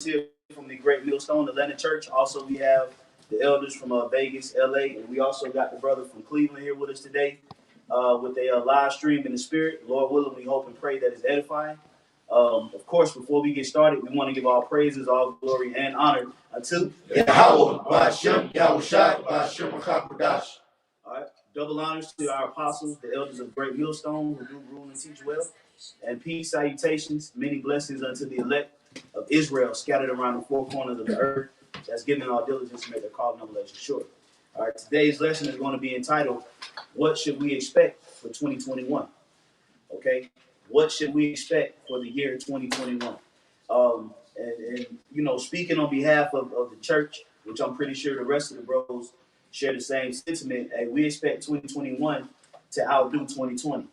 here from the Great Millstone Atlanta Church. Also, we have the elders from Vegas, LA, and we also got the brother from Cleveland here with us today with a live stream in the spirit. Lord willing, we hope and pray that it's edifying. Of course, before we get started, we want to give all praises, all glory, and honor unto Yahweh, Ba'ashem, Yahushai, Ba'ashem, Chakadash. All right. Double honors to our apostles, the elders of Great Millstone, who do rule and teach well. And peace, salutations, many blessings unto the elect of Israel scattered around the four corners of the earth, that's giving our diligence to make their call and elation sure. All right, today's lesson is going to be entitled, What Should We Expect for 2021? Okay, what should we expect for the year 2021? And you know, speaking on behalf of the church, which I'm pretty sure the rest of the bros share the same sentiment, hey, we expect 2021 to outdo 2020.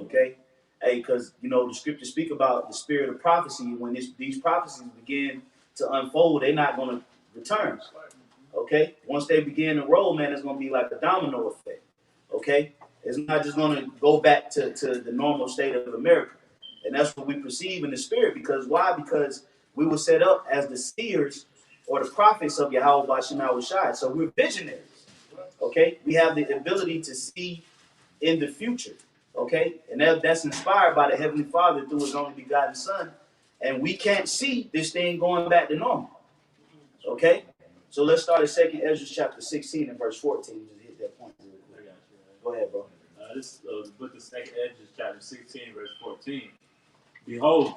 Okay? Hey, because, you know, the scriptures speak about the spirit of prophecy. When these prophecies begin to unfold, they're not going to return. Okay? Once they begin to roll, man, it's going to be like a domino effect. Okay? It's not just going to go back to the normal state of America. And that's what we perceive in the spirit. Because why? Because we were set up as the seers or the prophets of Yahweh Ba'ashem Yahushai. So we're visionaries. Okay? We have the ability to see in the future. Okay? And that's inspired by the Heavenly Father through his only begotten Son. And we can't see this thing going back to normal. Okay? So let's start at 2nd Ezra chapter 16 and verse 14. Just hit that point real quick. Go ahead, bro. This is the book of 2nd Ezra chapter 16 verse 14. Behold,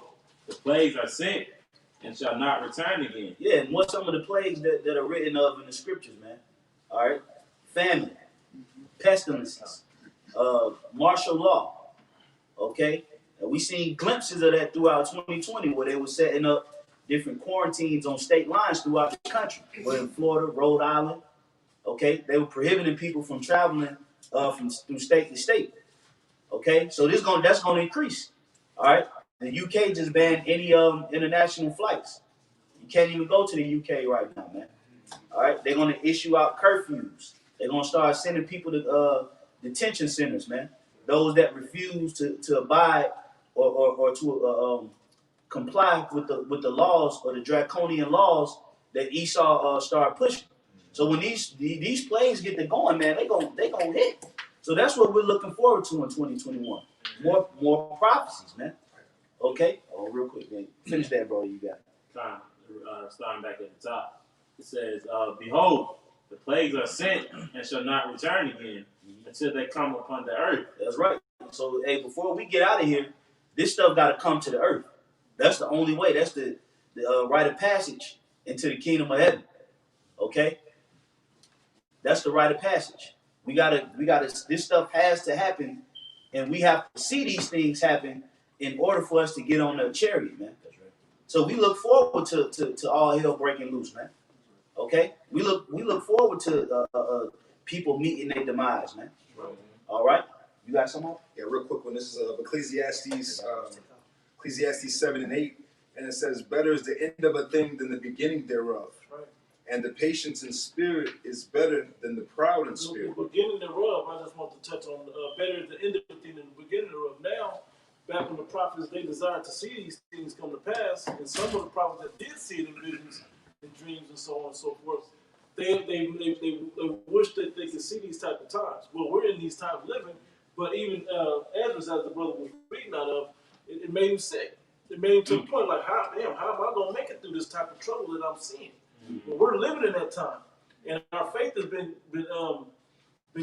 the plagues are sent and shall not return again. Yeah, and what's some of the plagues that are written of in the scriptures, man? All right? Famine, pestilences, martial law, okay? And we seen glimpses of that throughout 2020 where they were setting up different quarantines on state lines throughout the country. Where in Florida, Rhode Island, okay? They were prohibiting people from traveling through state to state, okay? So that's going to increase, all right? The UK just banned any international flights. You can't even go to the UK right now, man. All right, they're going to issue out curfews. They're going to start sending people to detention centers, man. Those that refuse to abide or to comply with the laws or the draconian laws that Esau started pushing. So when these plagues get to going, man, they gonna hit. So that's what we're looking forward to in 2021. More prophecies, man. Okay. Oh, real quick, man. Finish that, bro. You got it. Starting back at the top. It says, behold, the plagues are sent and shall not return again until they come upon the earth. That's right. So, hey, before we get out of here, this stuff got to come to the earth. That's the only way. That's the rite of passage into the kingdom of heaven. Okay? That's the rite of passage. We gotta, this stuff has to happen, and we have to see these things happen in order for us to get on the chariot, man. That's right. So we look forward to all hell breaking loose, man. Okay? We look forward to people meeting their demise, man. Right. All right? You got some more? Yeah, real quick one. This is Ecclesiastes 7 and 8. And it says, better is the end of a thing than the beginning thereof. Right. And the patience in spirit is better than the proud in spirit. The beginning thereof, I just want to touch on better is the end of the thing than the beginning thereof. Now, back when the prophets, they desired to see these things come to pass, and some of the prophets that did see it in visions and dreams and so on and so forth, they wish that they could see these type of times. Well, we're in these times living, but even Ezra, as the brother was reading out of, it made him sick. It made him to the point like, how am I going to make it through this type of trouble that I'm seeing? Mm-hmm. But we're living in that time, and our faith has been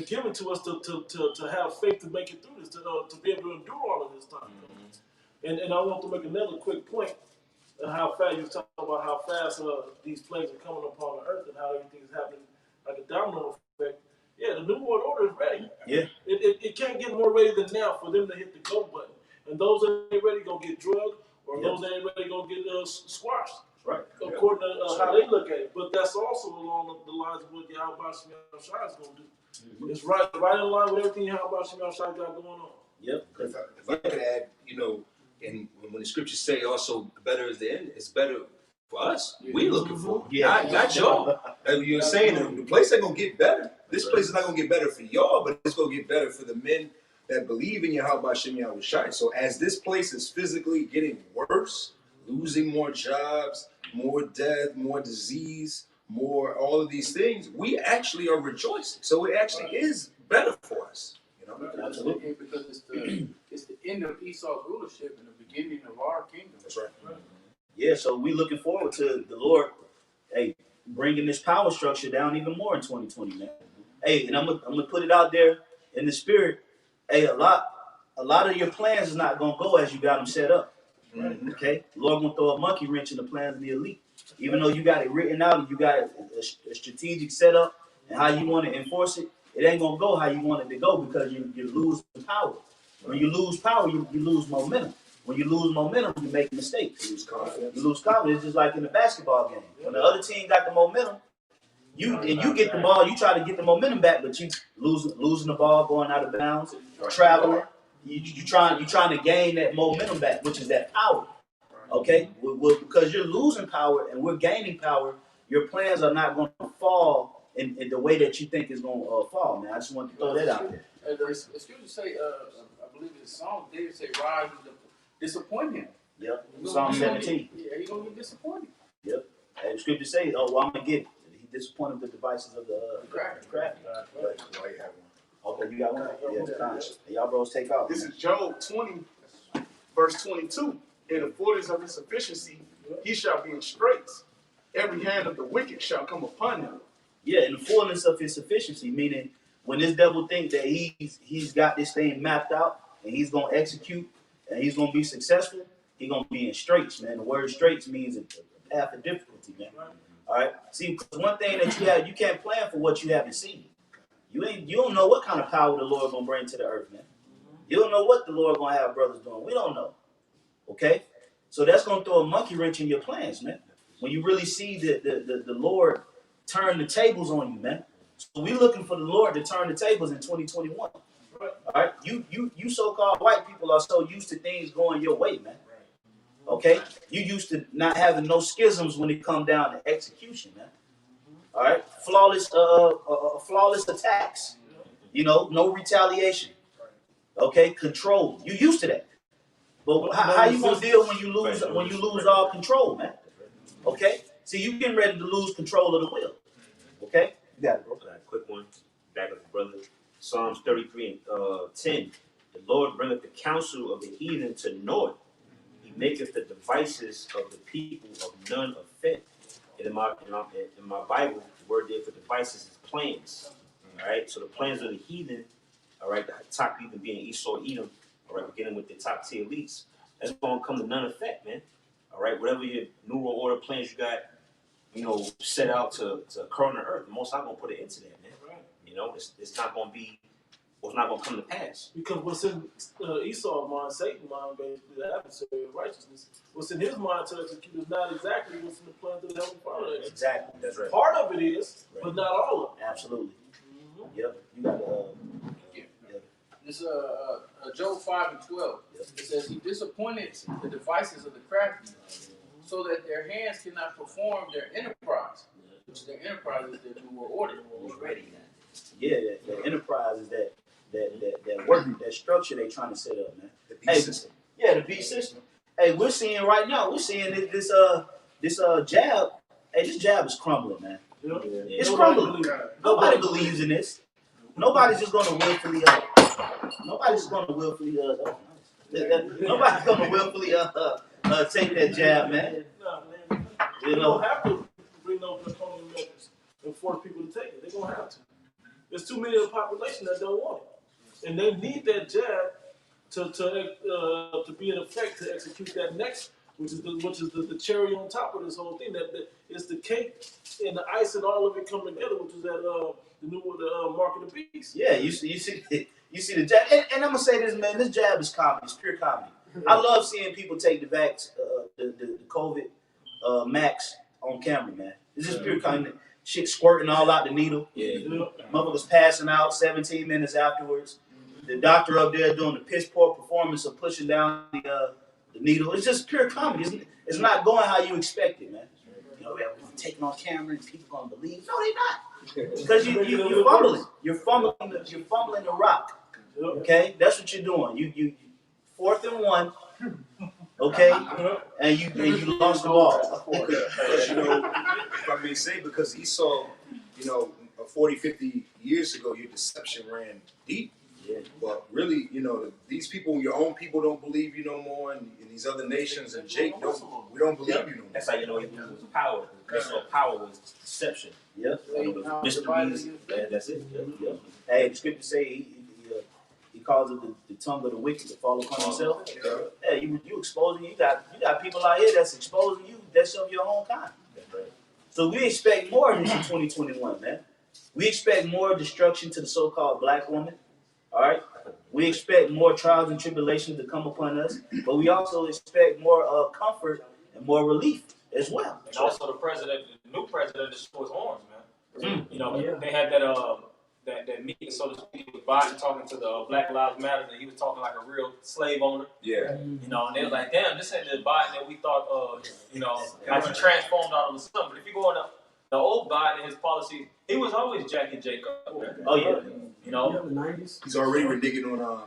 given to us to have faith to make it through this, to be able to endure all of this time. Mm-hmm. And I want to make another quick point. How fast you talk about how fast these plagues are coming upon the earth and how everything is happening like a domino effect. Yeah, the New World Order is ready. Yeah. It can't get more ready than now for them to hit the go button. And those that ain't ready gonna get drugged, or those that ain't ready gonna get squashed. Right. According to how they look at it. But that's also along the lines of what Yahweh Ba'ashem Yahushai is gonna do. Mm-hmm. It's right in line with everything Yahweh Ba'ashem Yahushai got going on. Yep. If I could add, and when the scriptures say also better is the end, it's better for us. We looking for it. Yeah. Not y'all. You're saying the place ain't gonna get better. This place is not gonna get better for y'all, but it's gonna get better for the men that believe in Yahweh Ba'ashem Yahushai. So as this place is physically getting worse, losing more jobs, more death, more disease, more all of these things, we actually are rejoicing. So it actually is better for us. You know? Absolutely. Because it's the end of Esau's rulership and the beginning of our kingdom. That's right. Yeah, so we looking forward to the Lord, hey, bringing this power structure down even more in 2020, man. Hey, and I'm gonna put it out there in the spirit. Hey, a lot of your plans is not gonna go as you got them set up. Mhm. Okay, Lord gonna throw a monkey wrench in the plans of the elite. Even though you got it written out and you got a strategic setup and how you want to enforce it, it ain't gonna go how you want it to go because you lose power. When you lose power, you lose momentum. When you lose momentum, you make mistakes. Lose confidence. You lose confidence, just like in the basketball game. When the other team got the momentum, you get the ball, you try to get the momentum back, but you losing the ball, going out of bounds, traveling. You trying to gain that momentum back, which is that power. Okay, because you're losing power and we're gaining power, your plans are not going to fall in the way that you think is going to fall, man. I just want to throw that out there. The scriptures say, I believe it's Psalm, David say, rise and disappoint him. Yep. Psalm 17. Yeah, he's going to get disappointed. Yep. And the scripture says, "Oh, well, I'm gonna get it. He disappointed the devices of the crafty." Why you have one? Okay, you got one. Yeah, fine. Hey, y'all bros, take off. This is Job 20, verse 22. In the fullness of his sufficiency, he shall be in straits. Every hand of the wicked shall come upon him. Yeah, in the fullness of his sufficiency, meaning when this devil thinks that he's got this thing mapped out and he's gonna execute and he's gonna be successful, he's gonna be in straits, man. The word straits means a path of difficulty, man. All right. See, because one thing that you can't plan for what you haven't seen. You don't know what kind of power the Lord gonna bring to the earth, man. You don't know what the Lord gonna have brothers doing. We don't know. Okay? So that's gonna throw a monkey wrench in your plans, man. When you really see the Lord turn the tables on you, man. So we looking for the Lord to turn the tables in 2021. All right? You so-called white people are so used to things going your way, man. Okay? You used to not having no schisms when it come down to execution, man. All right? Flawless attacks. You know, no retaliation. Okay? Control. You used to that. But how you gonna deal when you lose all control, man? Okay? See, you getting ready to lose control of the will. Okay? You got it, bro. Quick one, back up, brother. Psalms 33 and 10. The Lord bringeth the counsel of the heathen to naught. He maketh the devices of the people of none effect. And in my Bible, the word there for devices is plans. All right, so the plans of the heathen, all right, the top heathen being Esau, Edom, all right, beginning with the top tier elites, that's going to come to none effect, man. All right, whatever your New World Order plans you got, you know, set out to occur on the earth, the Most High going to put it into that, man. You know, it's not going to be, it's not going to come to pass. Because what's in Esau's mind, Satan's mind, basically, the adversary of righteousness, what's in his mind to execute is not exactly what's in the plans of the Heavenly Father. Exactly. That's right. Part of it is, but not all of it. Absolutely. Yep. You got This Job 5 and 12. It says he disappointed the devices of the crafty, so that their hands cannot perform their enterprise, which their enterprise is their New World Order. yeah, the enterprise is that work, that structure they trying to set up, man. The beast system. Yeah, the beast system. Hey, we're seeing right now, this jab. Hey, this jab is crumbling, man. It's crumbling. Nobody believes in this. Nobody's just gonna willfully nobody's gonna willfully take that jab, man. Nah, man. You They know, don't have to bring those draconian measures and force people to take it. They're gonna have to. There's too many of the population that don't want it, and they need that jab to be in effect to execute that next, which is the cherry on top of this whole thing. That is the cake and the ice and all of it come together, which is that the mark of the beast. yeah, you see the jab, and I'm gonna say this, man. This jab is comedy. It's pure comedy. I love seeing people take the the COVID max on camera, man. It's just pure comedy. Shit squirting all out the needle. Yeah. Motherfuckers passing out 17 minutes afterwards. The doctor up there doing the piss poor performance of pushing down the needle. It's just pure comedy. It's not going how you expect it, man. You know, we're taking on camera and people gonna believe. No, they not. Because you're fumbling. You're fumbling the rock. Okay, that's what you're doing. You 4th and 1. okay, and you lost the ball. Because, you know, if I may say, because Esau, you know, 40, 50 years ago, your deception ran deep. Yeah. But really, you know, these people, your own people don't believe you no more, and these other nations, and Jake, we don't believe you no more. That's how you know he loses power. That's what power was, deception. Yep. Mysteries. Yeah, that's it. Yep. Hey, the scripture say he calls it the tongue of the wicked to fall upon himself. Hey, you exposing you got people out here that's exposing you that's of your own kind. So we expect more of this in 2021, man. We expect more destruction to the so-called black woman. All right. We expect more trials and tribulations to come upon us, but we also expect more comfort and more relief as well. And also the new president, just show his horns, man. You know, they had that meeting, so to speak, with Biden talking to the Black Lives Matter, and he was talking like a real slave owner. Yeah. You know, and they was like, damn, this ain't the Biden that we thought, you know, like he transformed all of a sudden. But if you go on the old Biden and his policies, he was always Jackie Jacob. Oh yeah. You know? He's already reneging on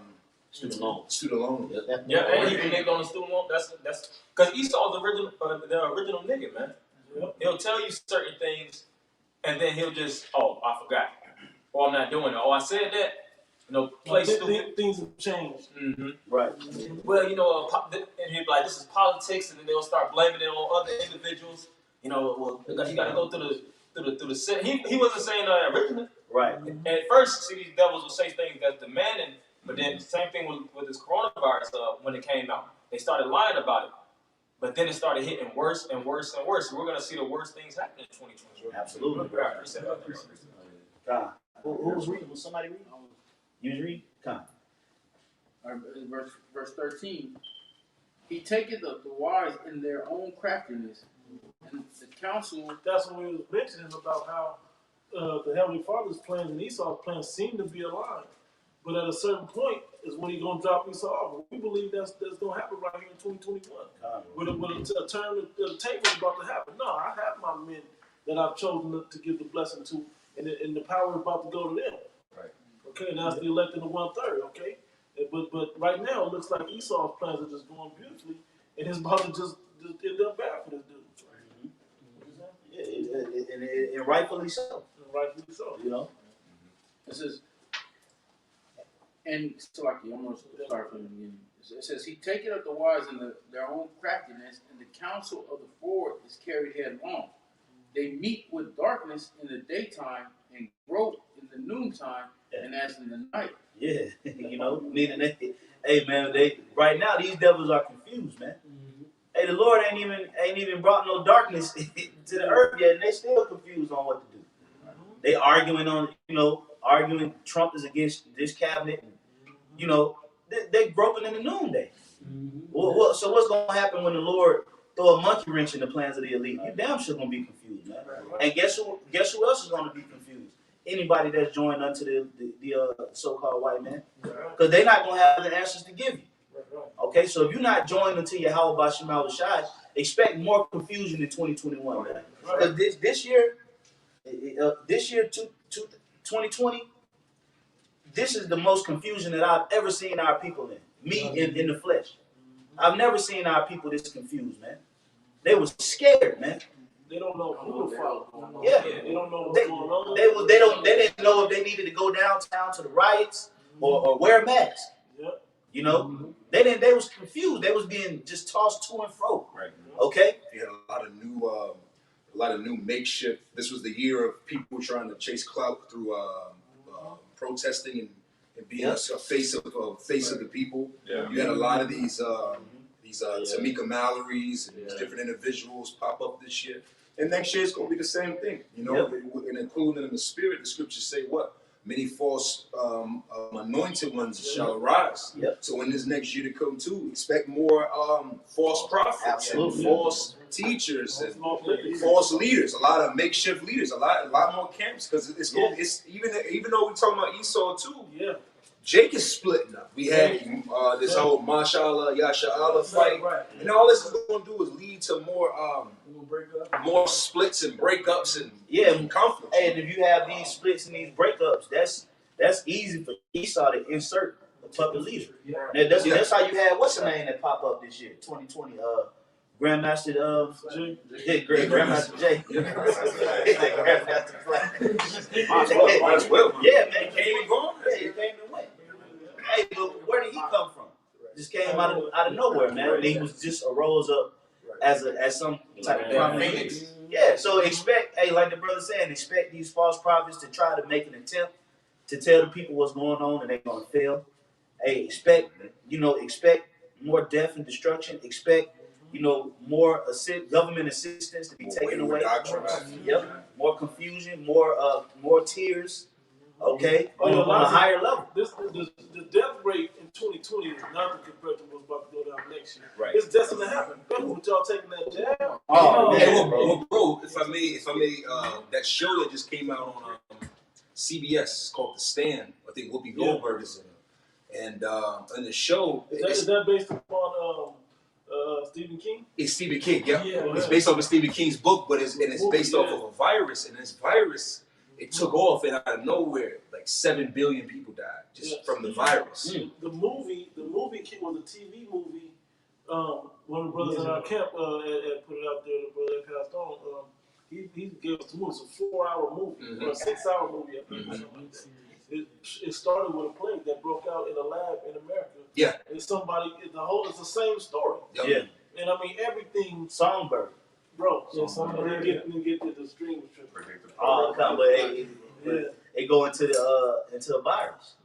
Student loan. student loan. Yeah, and he reneged on the student loan. That's because Esau's the original nigga, man. He'll tell you certain things, and then he'll just, oh, I forgot. Or I'm not doing it. Oh, I said that. You know, play stupid. Things have changed. Mm-hmm. Right. Well, you know, and he'll be like, this is politics, and then they'll start blaming it on other individuals. You know, well, because you got to go through the set. He wasn't saying that originally. Right. And at first, see, these devils will say things that's demanding, but then same thing with this coronavirus when it came out. They started lying about it. But then it started hitting worse and worse and worse. So we're going to see the worst things happen in 2020. Absolutely. Who was reading? Was somebody reading? You was reading? Verse 13. He taketh the wise in their own craftiness, and the counsel. That's when we was mentioning about how the Heavenly Father's plans and Esau's plans seem to be aligned. But at a certain point is when he's going to drop Esau off. We believe that's going to happen right here in 2021. With a turn of the table is about to happen. No, I have my men that I've chosen to give the blessing to, and the power is about to go to them. Right. Okay, and that's the elect in the 1/3, okay? But right now, it looks like Esau's plans are just going beautifully, and it's about to just end up bad for this dude. Yeah, and rightfully so. And rightfully so. You know? This is, and so like I'm going to start from the beginning. It says, he taketh of the wise in their own craftiness, and the counsel of the forward is carried headlong. They meet with darkness in the daytime and grow in the noontime, and as in the night. Yeah, you know, meaning hey man, right now these devils are confused, man. Hey, the Lord ain't even brought no darkness to the earth yet, and they still confused on what to do. They arguing Trump is against this cabinet, and, you know, they groping in the noonday. So what's gonna happen when the Lord throw a monkey wrench in the plans of the elite? You damn sure gonna be confused, man. And guess who else is gonna be confused? Anybody that's joined unto the so-called white man, because they're not gonna have the answers to give you. Okay, so if you're not joined unto Yahweh Bashim Al-Shai, expect more confusion in 2021, man. Because this year, 2020, this is the most confusion that I've ever seen our people in. Me in the flesh. I've never seen our people this confused, man. They was scared, man. They don't know who to follow. Yeah. They don't know what's going on. They didn't know if they needed to go downtown to the riots or wear masks. Yep. You know, they was confused. They was being just tossed to and fro. Right. Okay. You had a lot of new makeshift. This was the year of people trying to chase clout through protesting and being a face of the people. Yeah. You had a lot of these Tamika Mallory's and these different individuals pop up this year. And next year it's going to be the same thing, you know, and including in the spirit, the scriptures say what? Many false anointed ones shall arise. Yep. So in this next year to come too, expect more false prophets, Absolutely. and false teachers, and false leaders. A lot of makeshift leaders. A lot more camps, because it's even though we're talking about Esau too. Yeah. Jake is splitting up. We had this whole Mashallah Yasha'Allah fight, and all this is going to do is lead to more splits and breakups and conflicts. Hey, and if you have these splits and these breakups, that's easy for Esau to insert puppet leader. That's how you had what's the name that pop up this year, 2020. Grandmaster Grandmaster J. Grandmaster Flash. Might as well. Yeah, man, came and gone. Yeah, he came and went. Hey, but where did he come from? Just came out of nowhere, man. And he was just arose up as some type of prominent leader. Yeah, so expect, hey, like the brother said, expect these false prophets to try to make an attempt to tell the people what's going on, and they're gonna fail. Hey, expect more death and destruction. Expect, more government assistance to be taken away. Yep, more confusion, more tears. Okay, on a higher level. The death rate in 2020 is nothing compared to what's about to go down next year. Right. It's destined to happen. Remember what y'all taking that jab? Oh, Hey, man, well, bro, if I may, that show that just came out on CBS, it's called The Stand. I think Whoopi Goldberg is in it. And in the show, Is that based upon Stephen King? it's Stephen King. Yeah, Yeah, it's yeah. based off of Stephen King's book, but it's based off of a virus. And this virus, it took off, and out of nowhere, like 7 billion people died just from the virus. The movie was a TV movie. One of the brothers in our camp had put it out there. The brother that passed on. He gave us the movie. It's a 4-hour movie or a 6-hour movie. I think, or something like that. It started with a plague that broke out in a lab in America. Yeah. And it's the same story. Yep. Yeah, And I mean everything, Songbird. bro. Yeah, somebody get the stream was tripping. Oh, come, but they go into a virus.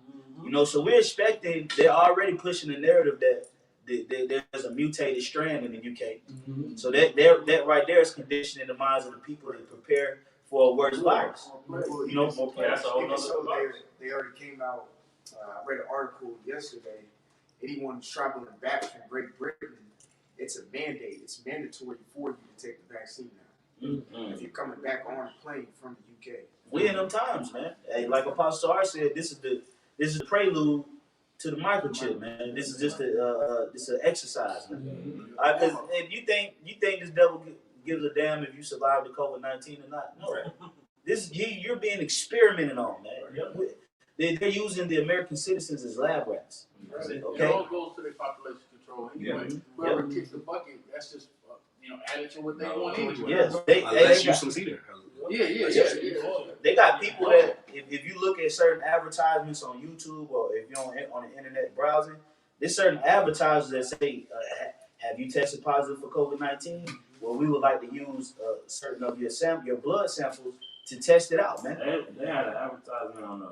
So we're expecting. They're already pushing the narrative that there's a mutated strand in the UK. So that right there is conditioning the minds of the people to prepare for a worse virus. More That's a whole nother virus. They already came out. I read an article yesterday. Anyone traveling back from Great Britain, it's a mandate. It's mandatory for you to take the vaccine now. If you're coming back on a plane from the UK. We in them times, man. Hey, like Apostle R said, this is the prelude to the microchip, man. This is just this an exercise, man. Because if you think this devil gives a damn if you survive the COVID-19 or not, no. You're being experimented on, man. They're using the American citizens as lab rats. It Okay. all goes to their population control anyway. Whoever kicks the bucket, that's just added to what they want anyway. Yes, Less useless either. Yeah. They got people that, if you look at certain advertisements on YouTube or if you're on the internet browsing, there's certain advertisers that say, have you tested positive for COVID-19? Well, we would like to use certain of your blood samples to test it out, man. They had an advertisement on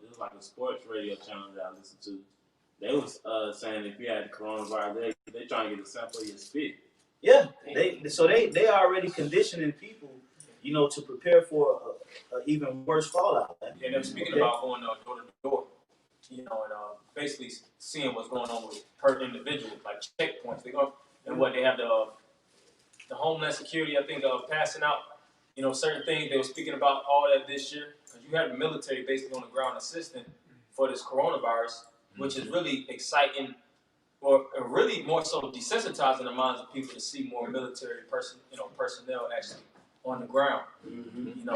it was like a sports radio channel that I listened to. They was saying if you had the coronavirus, they trying to get a sample of your spit. Yeah, they already conditioning people, to prepare for an even worse fallout. Man. Yeah, they're speaking about going door to door, and basically seeing what's going on with per individual, like checkpoints. They go and what they have the Homeland Security, I think, passing out, certain things. They were speaking about all that this year because you have the military basically on the ground assisting for this coronavirus, which is really exciting, or really more so desensitizing the minds of people to see more military personnel actually on the ground,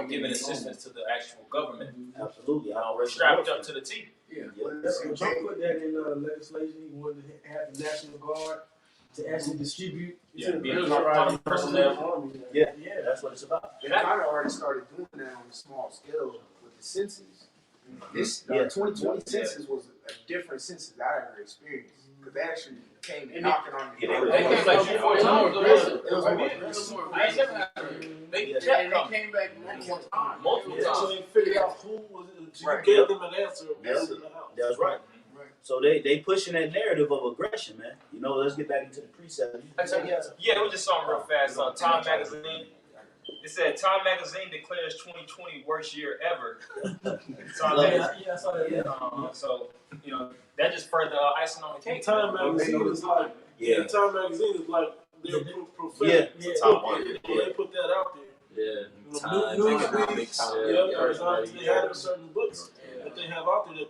giving assistance to the actual government. Absolutely, We're strapped up to the teeth. Trump put that in legislation. He wanted to have the National Guard to actually distribute. Personnel. Yeah, that's what it's about. They kind of already started doing that on a small scale with the census. This 2020 census was a different census I ever experienced because they actually came knocking on the door. They came back 4 times. It was more aggressive. They came back multiple times. So they figured out who was it. So you gave them an answer. That's right. So they pushing that narrative of aggression, man. Let's get back into the precept. Yeah, it was just something real fast. Time Magazine. It said Time Magazine declares 2020 worst year ever. Time Magazine. Yeah, I saw that. Yeah. So that just further icing on the cake. Time Magazine is like Time Magazine is like their prophetic. Yeah. They put that out there. Yeah. News economics. They have certain books that they have out there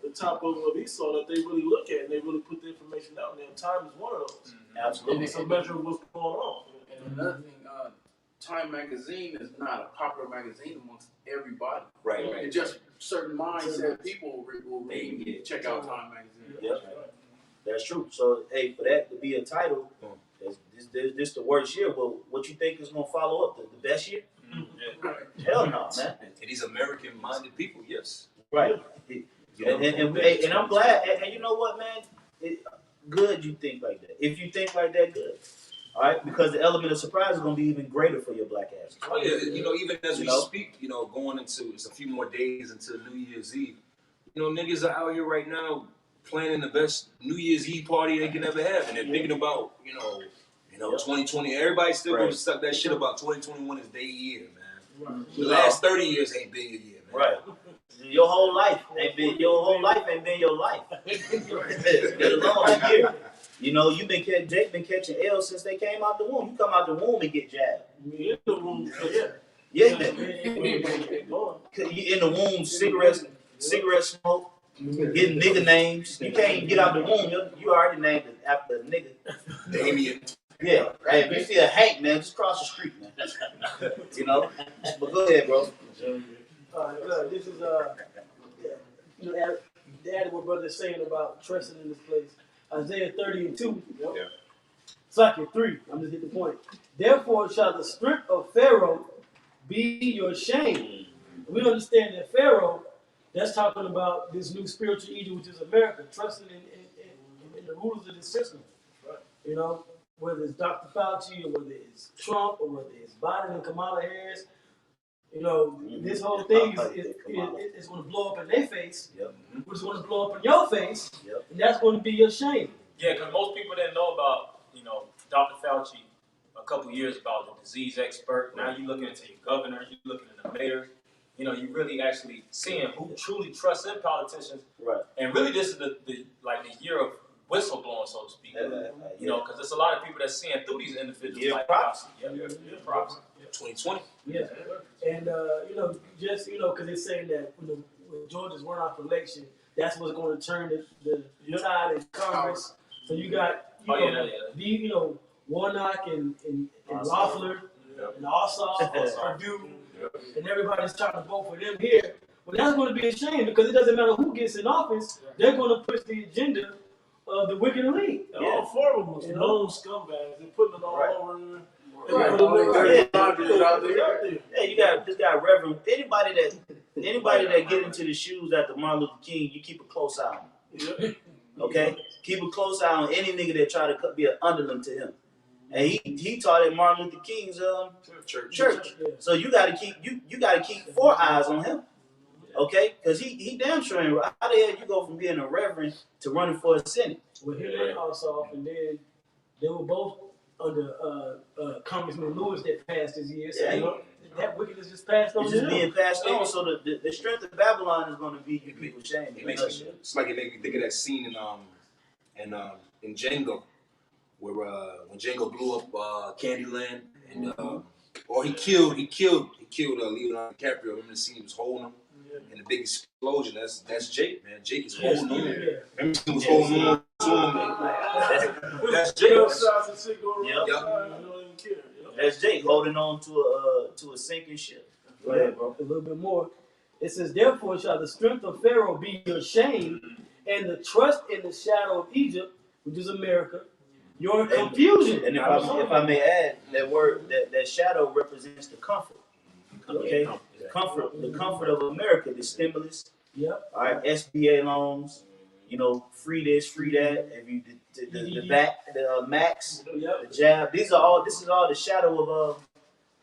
the top of Esau that they really look at and they really put the information out there. Time is one of those. Absolutely. It's a measure of what's going on. And another thing, Time magazine is not a popular magazine amongst everybody. Right. It's just certain mindset people will read, check out Time magazine. Yep. That's true. So, hey, for that to be a title, this the worst year. Well, what you think is gonna follow up? The best year? Hell no, man. And these American-minded people, yes. Right. And I'm glad. And you know what, man? Good you think like that. If you think like that, good. All right, because the element of surprise is gonna be even greater for your black ass. Oh yeah, you know, even as You we know? speak, you know, going into it's a few more days until New Year's Eve. You know, niggas are out here right now planning the best New Year's Eve party they can ever have, and they're thinking about, you know, 2020. Everybody's still gonna suck that shit about 2021 is their year, man. The last 30 years ain't been your year, man. Right. Your whole life ain't been your life. Let alone a year. You know, Jake been catching L since they came out the womb. You come out the womb and get jabbed. In the room, yeah. Yeah. You in the womb, cigarette smoke, getting nigga names. You can't get out the womb. You already named it after a nigga. Damien. Yeah. Hey, if you see a Hank, man, just cross the street, man. You know? But go ahead, bro. This is added what brother is saying about trusting in this place. Isaiah 30:2. Yeah. Socket 3. I'm just hitting the point. Therefore shall the strength of Pharaoh be your shame. We understand that Pharaoh, that's talking about this new spiritual Egypt, which is America, trusting in the rulers of this system. You know, whether it's Dr. Fauci or whether it's Trump or whether it's Biden and Kamala Harris. You know, this whole thing is going to blow up in their face, which is going to blow up in your face, and that's going to be your shame. Yeah, because most people didn't know about, Dr. Fauci a couple years about the disease expert. Now you're looking into your governor, you're looking at the mayor. You're really actually seeing who truly trusts in politicians. Right. And really, this is the year of whistleblowing, so to speak. Because there's a lot of people that's seeing through these individuals. Yeah, like props. Props. 2020. Yeah. And, because it's saying that when Georgia's runoff election, that's what's going to turn the tide in Congress. So you got, Warnock and Loeffler and Ossoff and Purdue, and everybody's trying to vote for them here. Well, that's going to be a shame because it doesn't matter who gets in office, they're going to push the agenda of the wicked elite. And all four of them was known scumbags. They're putting it all over. Yeah, you got this guy Reverend. Anybody that get into the shoes after Martin Luther King, you keep a close eye on. Okay, keep a close eye on any nigga that try to be an underling to him. And he taught at Martin Luther King's church. So you got to keep 4 eyes on him. Okay, because he damn sure ain't right. How the hell you go from being a reverend to running for a senate? Well, him and Ossoff, and then they were both under Congressman Lewis that passed his year. So that wickedness just passed on. It's just being passed on. So the strength of Babylon is going to be you people shame. It's like it made me think of that scene in Django, where when Django blew up Candyland, and or he killed Leonardo DiCaprio. Remember the scene he was holding him, and the big explosion. That's Jake, man. Jake is holding him. Remember he was holding on to him. That's Jake. That's Jake holding on to a sinking ship. Go ahead, bro. A little bit more. It says, therefore shall the strength of Pharaoh be your shame, and the trust in the shadow of Egypt, which is America, your confusion. And if I may add, that word, that shadow represents the comfort. Okay? The comfort of America, the stimulus. Yep. All right, SBA loans, free this, free that. If you the max, the jab. This is all the shadow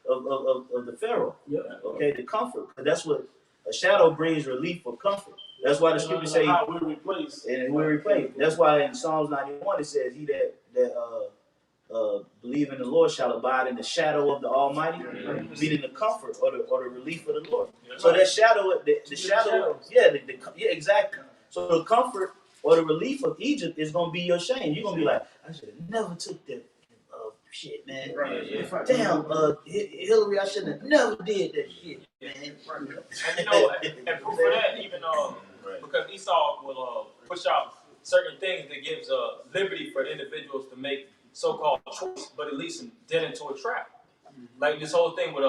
of the Pharaoh. Yep. Okay, the comfort. That's what a shadow brings, relief or comfort. That's why the scripture say we replace. And we replace. That's why in Psalms 91 it says, "He that believe in the Lord shall abide in the shadow of the Almighty," meaning the comfort or the relief of the Lord. So that shadow, the shadow, exactly. So the comfort or the relief of Egypt is gonna be your shame. You're gonna be like, I should have never took that shit, man. Damn, Hillary, I should have never did that shit, man. And and proof of that, even because Esau will push out certain things that gives liberty for the individuals to make so-called choice, but it leads them then into a trap. like this whole thing with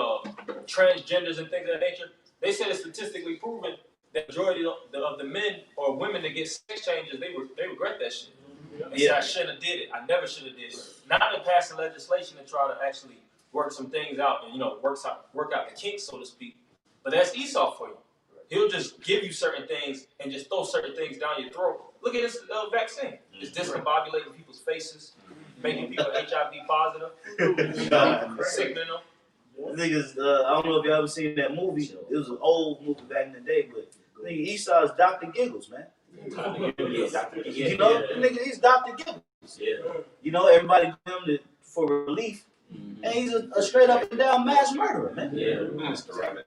transgenders and things of that nature. They said it's statistically proven that the majority of the men or women that get sex changes, they regret that shit. They say, I shouldn't have did it. I never should have did it. Now they're passing legislation to try to actually work some things out and work out the kinks, so to speak. But that's Esau for you. He'll just give you certain things and just throw certain things down your throat. Look at this vaccine. It's discombobulating people's faces, making people HIV positive, sickening them. Niggas, I don't know if you ever seen that movie. It was an old movie back in the day, but nigga, Esau is Dr. Giggles, man. You know, nigga, he's Dr. Giggles. Yeah. You know, everybody come to for relief, and he's a straight up and down mass murderer, man. Yeah.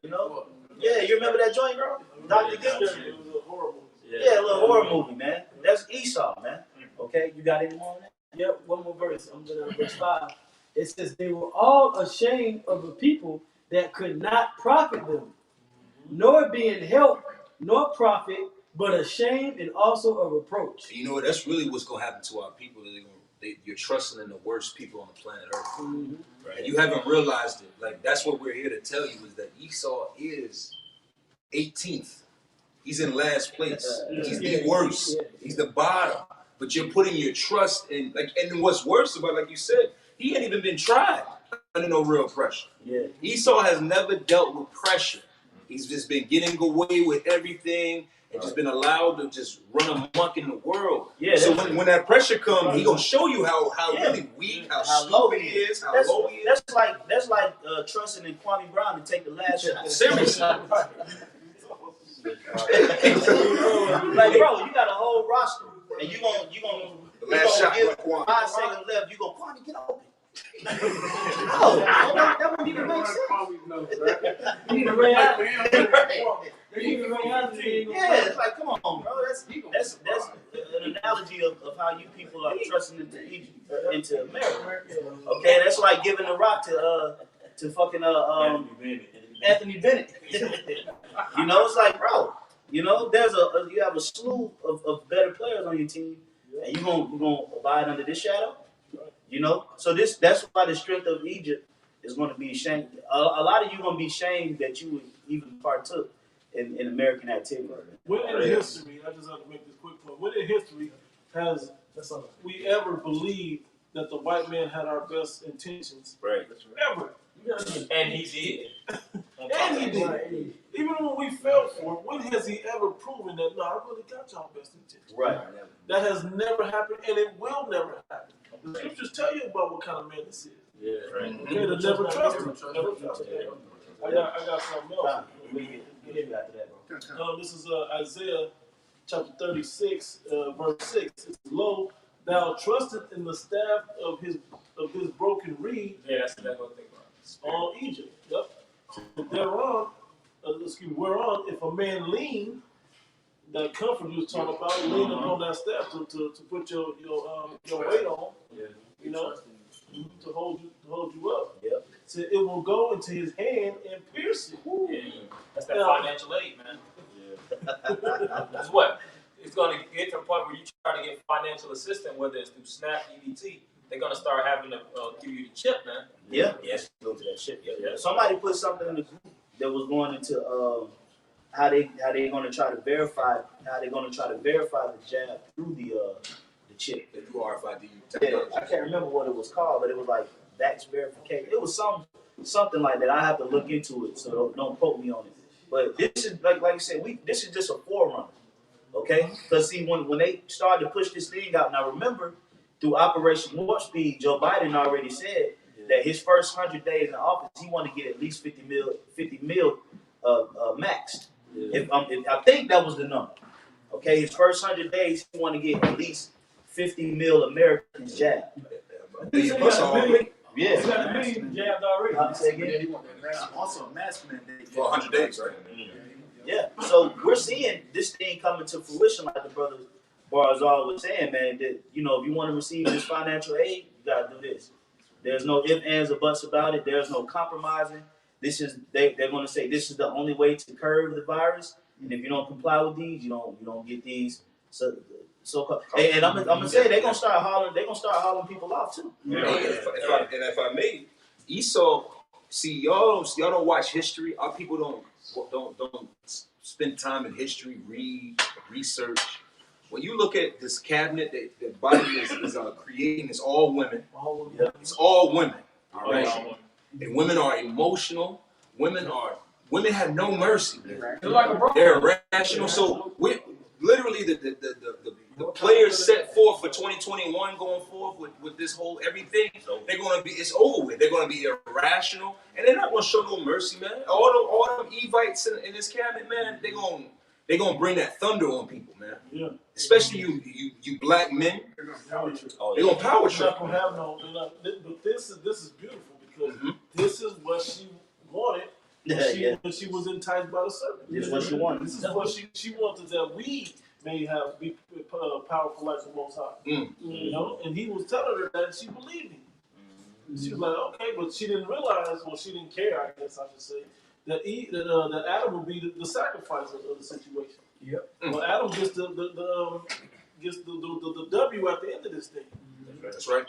You know? Yeah, you remember that joint, bro? Dr. Giggles? It was a horror movie. Yeah, a little horror movie, man. That's Esau, man. Okay, you got any more on that? Yep, one more verse. I'm going to verse 5. It says, they were all ashamed of a people that could not profit them, nor being help, nor profit, but ashamed and also a reproach. You know what? That's really what's gonna happen to our people. You're trusting in the worst people on the planet Earth. Right? You haven't realized it. Like, that's what we're here to tell you, is that Esau is 18th. He's in last place. He's the worst. He's the bottom. But you're putting your trust in, like, and what's worse about, like you said, he ain't even been tried under no real pressure. Yeah. Esau has never dealt with pressure. He's just been getting away with everything and just been allowed to just run amok in the world. Yeah. So when that pressure comes, he gonna show you how really weak, how low he is, how low he is. That's like trusting in Kwame Brown to take the last shot. Seriously. Like, bro, you got a whole roster, and you gonna The last shot give with Kwame. 5 seconds left. You go, Kwame, get open. No, that wouldn't even make sense. You need to ring out. You need to ring out. Yeah, it's like, come on, bro. That's an analogy of how you people are trusting into Egypt, into America. Okay, that's like giving the rock to fucking Anthony Bennett. You know, it's like, bro, you know, you have a slew of better players on your team, and you gonna abide under this shadow. You know, so that's why the strength of Egypt is going to be shamed. A lot of you going to be shamed that you even partook in American activity. When in history, I just have to make this quick point. When in history has we ever believed that the white man had our best intentions? Right. Ever. And he did. And he did. Even when we fell for it, when has he ever proven that, no, I really got y'all best intentions? Right. That has never happened, and it will never happen. The scriptures tell you about what kind of man this is. Yeah. Right. Okay, to never trust him. Never trust him. I got something else. This is Isaiah chapter 36, verse 6. It's, lo, thou trusteth in the staff of his broken reed. Yeah, that's what I think about. On Egypt. Yep. Whereon, if a man lean, that comfort you was talking about, lean upon that staff to put your weight on, you know, to hold you up. Yep. So it will go into his hand and pierce it. Yeah. That's that financial aid, man. Yeah. That's what? It's going to get to a point where you try to get financial assistance, whether it's through SNAP, EBT, they're going to start having to give you the chip, man. Yeah. Yes. Go to that shit. Yeah. Somebody put something in the group that was going into how they going to try to verify the jab through the chip. The new RFID Yeah, technology. I can't remember what it was called, but it was like Vax verification. It was something like that. I have to look into it, so don't quote me on it. But this is like I said, this is just a forerunner, okay? Because see, when they started to push this thing out, now remember, through Operation Warp Speed, Joe Biden already said that his first 100 days in office, he wanted to get at least 50 mil maxed. If I think that was the number. Okay, his first 100 days, he wanted to get at least 50 mil Americans jabbed. He's got a million jabbed already. Also a mask mandate For 100 days, right? Yeah, so we're seeing this thing coming to fruition, like the brother Barzal was saying, man. That if you want to receive this financial aid, you gotta do this. There's no ifs, ands, or buts about it. There's no compromising. They're going to say this is the only way to curb the virus, and if you don't comply with these, you don't get these. So and I'm gonna say they're gonna start hauling people off too. Yeah. And if I may, Esau See, y'all don't watch history. Our people don't spend time in history, read, research. When you look at this cabinet that the Bible is creating, it's all women. It's all women. All right. And women are emotional. Women have no mercy. They're like a bro. They're irrational. So we literally the players set forth for 2021 going forth with this whole everything. They're gonna be, it's over with. They're gonna be irrational, and they're not gonna show no mercy, man. All them Evites in this cabinet, man, they're gonna bring that thunder on people, man. Yeah. Especially you black men. They're gonna power trip. They're gonna power They're trip. not gonna have no. But this is beautiful because Mhm. this is what she wanted. When she was enticed by the serpent. This is what she wanted. This is what she wanted, that we may be powerful like the Most High. You know, and he was telling her that, and she believed him. She was like, okay, but she didn't realize, well, she didn't care, I guess I should say, that Adam would be the sacrifice of the situation. Yep. Well, Adam gets the W at the end of this thing. That's right.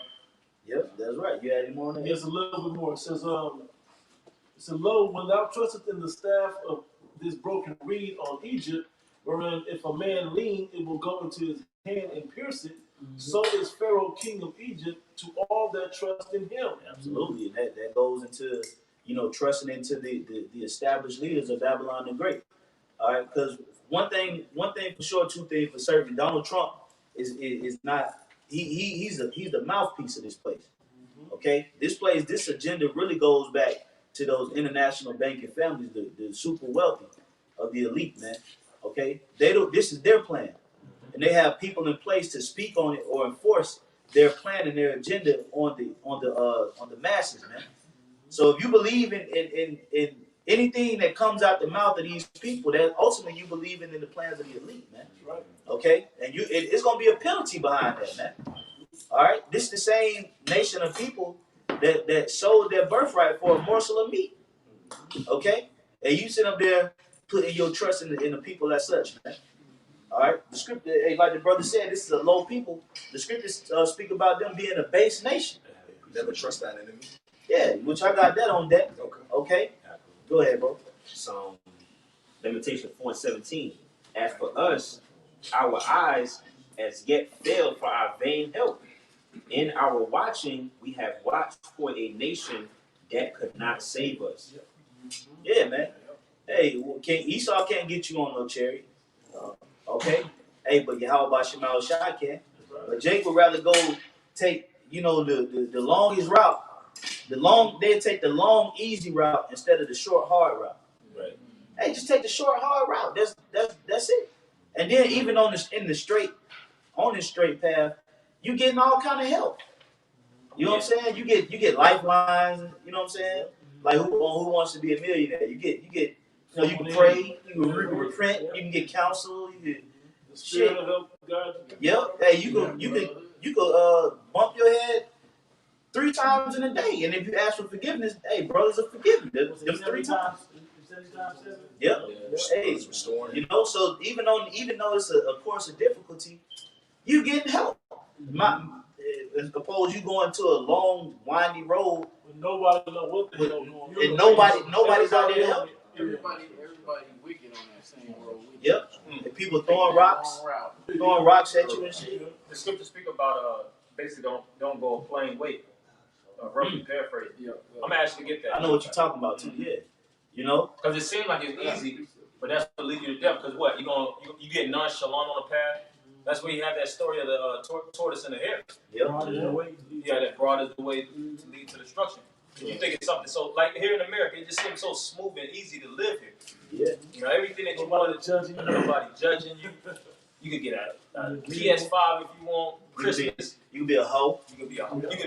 Yep, that's right. You had him on there? Yes, a little bit more. It says, lo, when thou trustest in the staff of this broken reed on Egypt, wherein if a man lean, it will go into his hand and pierce it. So is Pharaoh king of Egypt to all that trust in him. Absolutely, and that goes into, trusting into the established leaders of Babylon the Great. All right, because one thing for sure, two things for certain. Donald Trump is not he's the mouthpiece of this place. Okay, this agenda really goes back to those international banking families, the super wealthy of the elite, man. Okay, this is their plan, and they have people in place to speak on it or enforce their plan and their agenda on the masses, man. So if you believe in anything that comes out the mouth of these people, that ultimately you believe in the plans of the elite, man. Right. Okay, and it's gonna be a penalty behind that, man. All right, this is the same nation of people that sold their birthright for a morsel of meat. Okay, and you sit up there putting your trust in the people as such, man. All right, the scripture, like the brother said, this is a low people. The scriptures speak about them being a base nation. Never trust that enemy. Yeah, which I got that on deck. Okay, go ahead, bro. Psalm Lamentation 4:17. As for us, our eyes as yet failed for our vain help. In our watching, we have watched for a nation that could not save us. Yeah, man. Hey, Esau can't get you on no chariot. Okay. Hey, but Yahweh Shemal Shai can. But Jake would rather go take, the longest route. They'd take the long, easy route instead of the short, hard route. Right. Hey, just take the short, hard route. That's it. And then even on this straight path, you getting all kind of help. You know what I'm saying? You get lifelines. You know what I'm saying? Like who wants to be a millionaire? You get. You can pray. You can repent. You can get counsel. You can The spirit of help, God. Yep. Hey, you could bump your head 3 times in a day, and if you ask for forgiveness, hey, brothers are forgiven. Them 3 times. 70 times 7. Yep. Hey, It's restoring. so even though it's a course of difficulty, you getting help. As opposed you going to a long, windy road, Nobody know what the hell going on. and nobody's out there to help. Everybody wicked on that same road. Yep. And people throwing rocks at you and shit. The scriptures speak about basically don't go a plain way. Roughly paraphrase. Yeah. I'm actually get that. I know what you're talking about too. Yeah. Because it seems like it's easy, but that's what leads you to death. Because what you get nonchalant on the path. That's where you have that story of the tortoise and the hare. Yep. Yeah, that broad is the way to lead to destruction. You think it's something so like here in America, it just seems so smooth and easy to live here. Yeah. You know, everything that you want to judging, nobody judging you. You could get a PS5 if you want. Christmas. You can be a hoe. You can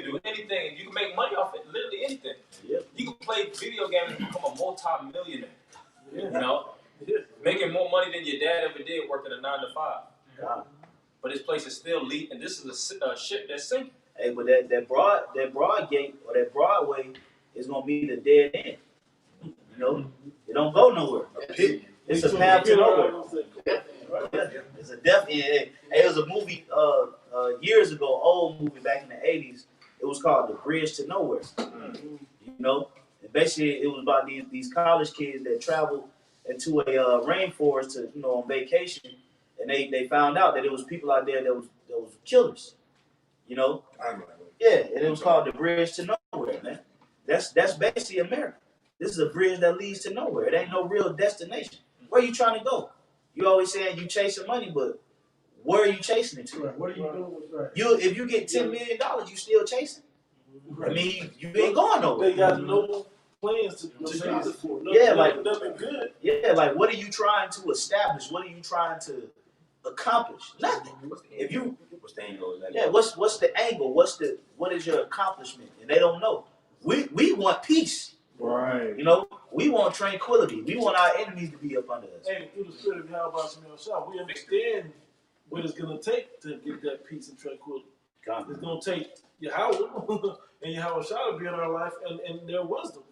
do anything. You can make money off it. Literally anything. Yep. You can play video games and become a multi-millionaire. You know, making more money than your dad ever did working a 9 to 5. Wow. But this place is still leak, and this is a ship that's sinking. Hey, but that broad gate or that Broadway is gonna be the dead end. You know, it don't go nowhere. It's a path to nowhere. Yeah, it's a death end. Hey, it was a movie years ago, old movie back in the 80s. It was called The Bridge to Nowhere. You know, basically it was about these college kids that traveled into a rainforest to on vacation, and they found out that it was people out there that was killers. You know, I remember. yeah, and it was called the Bridge to Nowhere, man. That's basically America. This is a bridge that leads to nowhere. It ain't no real destination. Where you trying to go? You always saying you chasing money, but where are you chasing it to? Right. What are you doing? Right. If you get $10 million, you still chasing. I mean, you ain't going nowhere. They got no plans to use it for. Nothing good. Yeah, like what are you trying to establish? What are you trying to accomplish? Nothing. If you What's the angle? Yeah, what's the angle? What is your accomplishment? And they don't know. We want peace. Right. You know, we want tranquility. We want our enemies to be up under us. And through the spirit of Yahweh Shemel Shah, we understand what it's going to take to get that peace and tranquility. It's going to take Yahweh and Yahweh Shah to be in our life and their wisdom.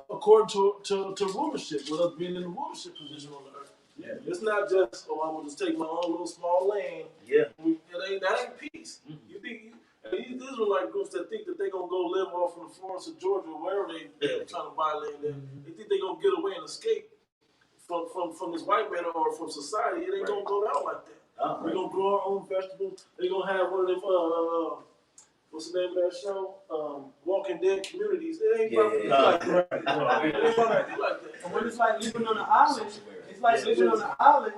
According to rulership, with us being in the rulership position on the earth. Yeah. It's not just, I'm going to just take my own little small land. Yeah. That ain't peace. You think these Israelite groups that think that they're going to go live off in the forests of Georgia or wherever they're trying to buy land there, they think they're going to get away and escape from this white man or from society. It ain't going to go down like that. We're going to grow our own vegetables. They're going to have one of them, what's the name of that show? Walking Dead communities. It ain't probably like that. It ain't probably like that. And when it's like living on an island, it's like living on an island.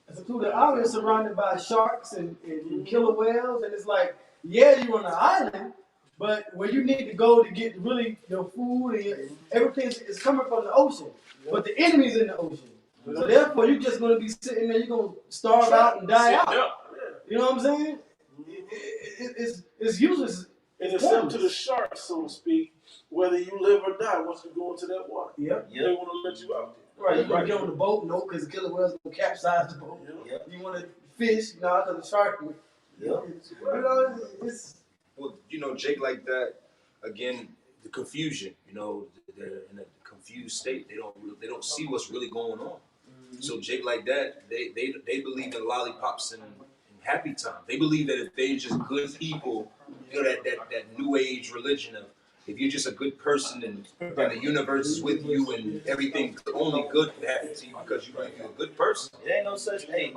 The island is surrounded by sharks and killer whales, and it's like, yeah, you're on an island, but where you need to go to get really your food and everything is coming from the ocean. But the enemy's in the ocean. So therefore, you're just going to be sitting there, you're going to starve out and die out. You know what I'm saying? It's useless. And it's up to the sharks, so to speak, whether you live or die once you go into that water. Yep. They want to let you out there. Right, you want to get on the boat? No, because the killer whale's going to capsize the boat. Yep. You want to fish? No, because the shark will. Yep. You know, it's... Well, Jake like that, again, the confusion, they're in a confused state. They don't see what's really going on. So Jake like that, they believe in lollipops and happy time. They believe that if they're just good people, that new age religion of if you're just a good person and the universe is with you and everything only good can happen to you because you're a good person. It ain't no such thing.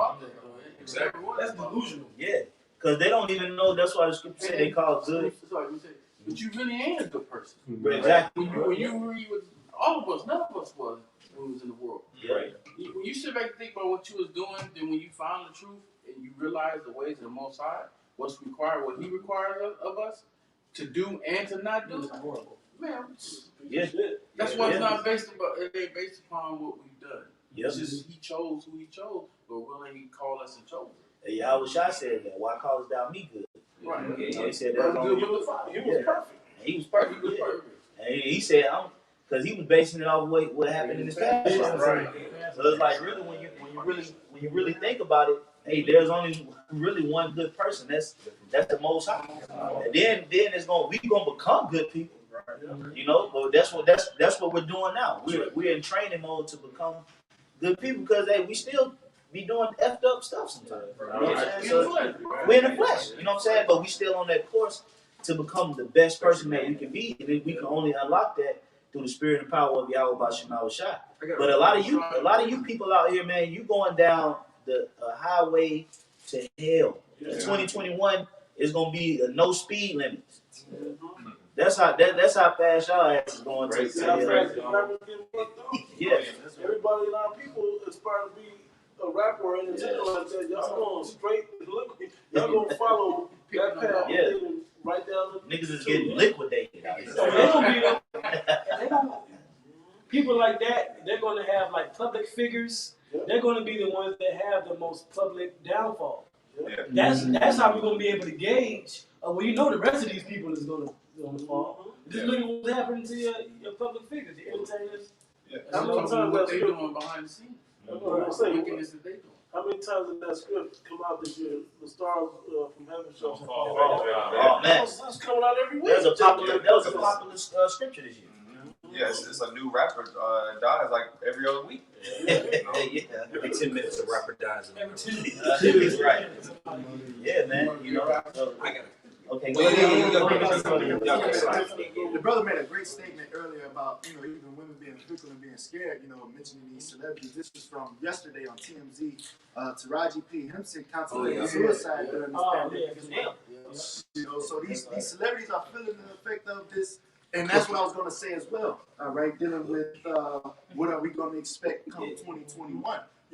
Exactly. That's delusional. Yeah. Because they don't even know. That's why the scripture say they call good. But you really ain't a good person. Exactly. When you read what all of us, none of us was when we was in the world. Right. When you sit back and think about what you was doing, then when you found the truth and you realize the ways of the Most High, what's required, what He requires of us to do and to not do, man. Yeah. That's why it's not based upon. It ain't based upon what we've done. Yep. It's just He chose who He chose, but willing He called us and chose. And Yahweh Shai said that. Why callest thou me good? Right. Yeah, he said that. He was perfect. He was perfect. Yeah. And he said, because he was basing it off what happened in his past. Right. So it's like really when you really think about it, hey, there's only really one good person. That's the Most High. And then we gonna become good people. But that's what we're doing now. We're in training mode to become good people because we still be doing effed up stuff sometimes. You know what I'm saying? So we're in the flesh. You know what I'm saying? But we still on that course to become the best person that we can be, and then we can only unlock that through the spirit and power of Yahweh Bashim Shai. But a lot of you people out here, man, you going down the highway to hell. 2021 is gonna be no speed limits. That's how fast y'all ass is going to hell. Yeah. Everybody in our people aspire to be a rapper or entertainer like that. Y'all going straight. Y'all gonna follow that path. Yeah. Right down the Niggas is getting liquidated out here. So people like that, they're going to have like public figures. They're going to be the ones that have the most public downfall. That's how we're going to be able to gauge. The rest of these people is going to fall. Just look at what's happening to your public figures, the entertainers. How many times what they doing behind the scenes? Wickedness that they doing. How many times did that script come out this year? The Stars from Heaven show. Oh man, It's coming out every week. that was a popular scripture this year. Yes, it's a new rapper dies like every other week. Yeah. Every 10 minutes a rapper dies. Every 2 minutes. Right. Yeah, man. So, I got Okay, Yeah, yeah, The brother made a great statement earlier about, even women being fickle and being scared, mentioning these celebrities. This was from yesterday on TMZ. Taraji P. Henson contemplated suicide during this pandemic as well. So these celebrities are feeling the effect of this. And that's what I was going to say as well, all right, dealing with what are we going to expect come 2021,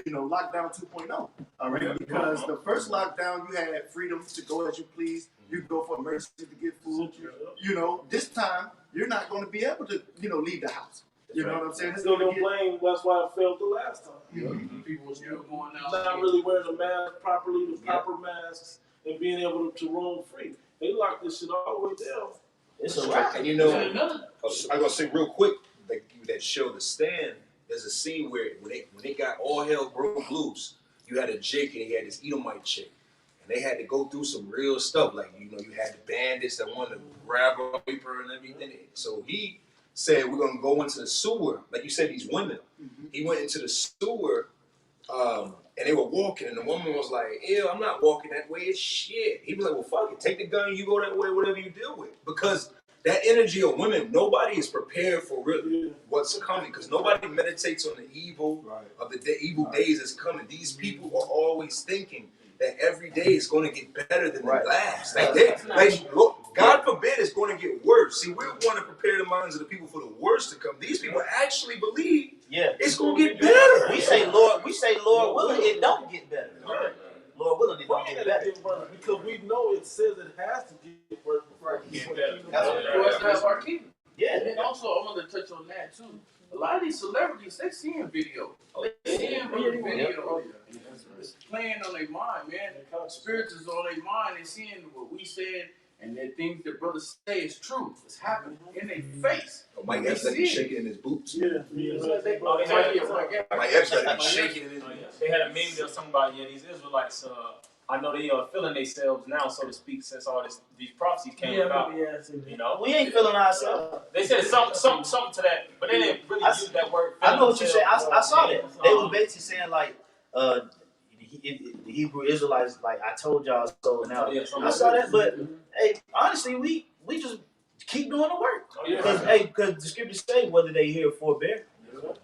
lockdown 2.0, all right, because the first lockdown, you had freedom to go as you please. You could go for emergency to get food. This time, you're not going to be able to, leave the house. You know what I'm saying? It's Still going don't to blame. That's why I failed the last time. People still going out. Not really wearing the mask properly, the proper masks, and being able to roam free. They locked this shit all the way down. It's a wrap. And And another, I'm gonna say real quick, that show The Stand. There's a scene where when they got all hell broke loose, you had a Jake and he had this Edomite chick, and they had to go through some real stuff. Like you had the bandits that wanted to grab her, rape her, and everything. So he said, "We're gonna go into the sewer." Like you said, these women. He went into the sewer, and they were walking, and the woman was like, "Ew, I'm not walking that way. It's shit." He was like, "Well, fuck it. Take the gun. You go that way. Whatever you deal with." Because that energy of women, nobody is prepared for really what's coming. Because nobody meditates on the evil of the evil days that's coming. These people are always thinking that every day is going to get better than the last. Look, God forbid it's going to get worse. See, we want to prepare the minds of the people for the worst to come. These people actually believe it's going to get better. We say, Lord willing, it don't get better. Lord willing, it don't get better. Because we know it says it has to get worse before it gets better. that's our key. Yeah. And then also, I want to touch on that too. A lot of these celebrities, they seeing video. They seeing video. It's playing on their mind, man. Spirits is on their mind. They seeing what we said, and the things that brothers say is true. It's happening in their face. Mike Epps got to be shaking in his boots. Yeah. Mike Epps got to be shaking in his boots. They had a meme there, somebody, these Israelites, I know they are feeling themselves now, so to speak, since all these prophecies came about. We ain't feeling ourselves. They said something to that, but they didn't really use that word. I know what you said. I saw that. They were basically saying like, the Hebrew Israelites, like I told y'all so. Now I saw that, but hey, honestly, we just keep doing the work because because the scriptures say whether they hear or forbear.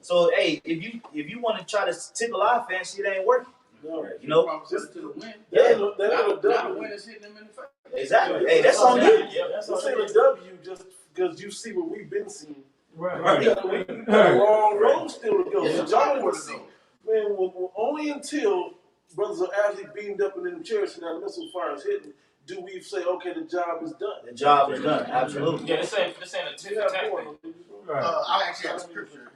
So hey, if you want to try to tickle our fancy, it ain't working. Just to the wind. Yeah, Now the wind is hitting them in the face. exactly. Hey, that's on you. That's a W just because you see what we've been seeing. Right. We got a long road still to go. So y'all want to see. Man, only until brothers are actually beamed up in them chairs and that missile fire is hitting, do we say, okay, the job is done. The job is done. Absolutely. Yeah, this ain't a tit for tat thing. I actually have a scripture.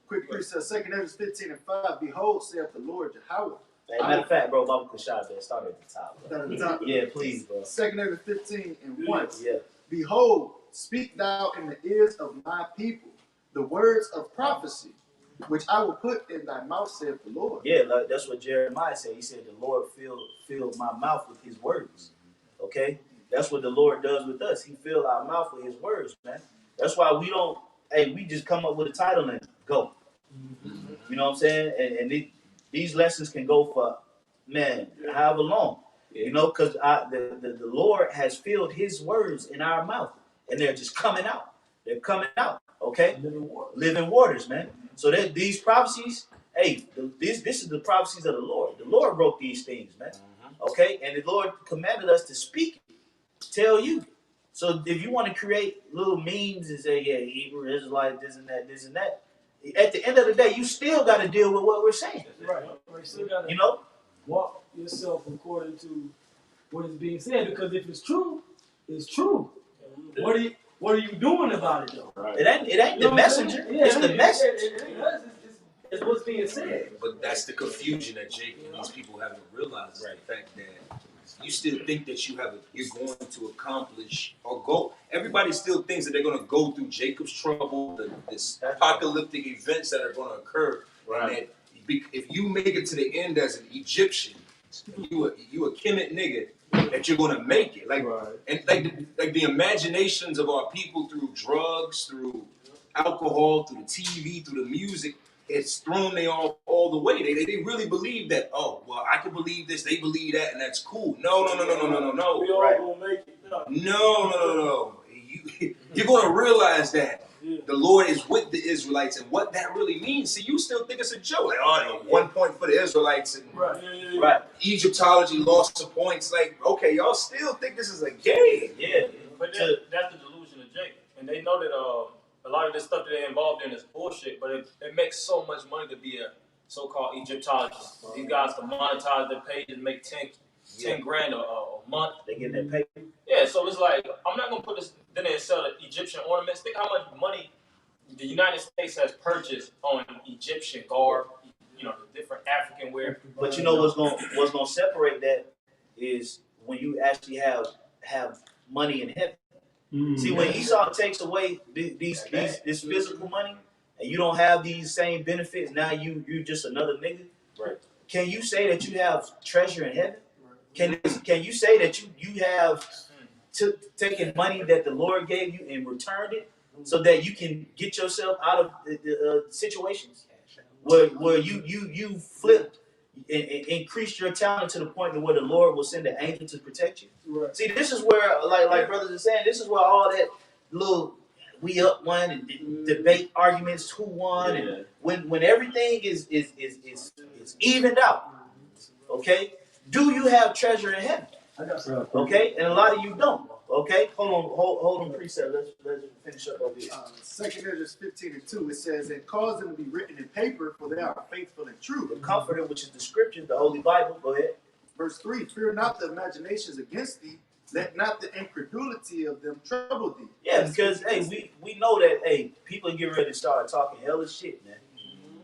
Quick precept, 2 Ezra 15:5. Behold, saith the Lord Yahweh. Hey, matter of fact, bro, Baba Kushab there. Start at the top. Start at the top. Yeah, please, bro. 2 Ezra 15:1. Yeah. Behold, speak thou in the ears of my people the words of prophecy, which I will put in thy mouth, saith the Lord. Yeah, like, that's what Jeremiah said. He said, the Lord filled my mouth with his words. Okay? That's what the Lord does with us. He filled our mouth with his words, man. That's why we don't, we just come up with a title and go. You know what I'm saying? And these lessons can go for, however long. You know, because the Lord has filled his words in our mouth. And they're just coming out. They're coming out. Okay? Living waters, man. So that these prophecies, this is the prophecies of the Lord. The Lord wrote these things, man. Okay? And the Lord commanded us to speak it, tell you. So if you want to create little memes and say, Hebrew Israelite, this and that, at the end of the day, you still got to deal with what we're saying. Right. You still got to walk yourself according to what is being said, because if it's true, it's true. What are you doing about it though? Right. It ain't the messenger. It's the message. It's what's being said. But that's the confusion that Jake and these people haven't realized. Right. The fact that you still think that you're going to accomplish or go. Everybody still thinks that they're going to go through Jacob's trouble, this apocalyptic events that are going to occur. Right. And that if you make it to the end as an Egyptian, you a Kemet nigga, that you're going to make it. And like the imaginations of our people through drugs, through alcohol, through the TV, through the music, it's thrown they all all the way. They really believe that, oh, well, I can believe this, they believe that, and that's cool. No. We all Right. gonna make it. No. You're going to realize that Yeah. the Lord is with the Israelites and what that really means. See, you still think it's a joke. Like, oh, 1 point for the Israelites and Right. Yeah. Right. Egyptology lost some points. Like, okay, y'all still think this is a game. Yeah. But that's the delusion of Jake. And they know that a lot of this stuff that they're involved in is bullshit, but it makes so much money to be a so-called Egyptologist. These guys can monetize their page and make 10 grand a month. They get that paper. Yeah, so it's like, I'm not going to put this, then they sell the Egyptian ornaments. Think how much money the United States has purchased on Egyptian garb, the different African wear. But you know what's gonna separate that is when you actually have money in heaven. See, when Esau takes away this physical money, and you don't have these same benefits, now you're just another nigga. Right. Can you say that you have treasure in heaven? Can you say that you have taken money that the Lord gave you and returned it so that you can get yourself out of the situations where you flipped and increased your talent to the point to where the Lord will send an angel to protect you? Right. See, this is where, like brothers are saying, this is where all that little we up one and debate arguments who won, and when everything is evened out, okay? Do you have treasure in heaven? Okay, and a lot of you don't. Okay, hold on, precept. Let's finish up over here. 2 Corinthians 15:2, it says, and cause them to be written in paper, for they are faithful and true. The Comforter, which is the scriptures, the Holy Bible. Go ahead. Verse 3, fear not the imaginations against thee, let not the incredulity of them trouble thee. Yeah, because we know that people get ready to start talking hella shit, man.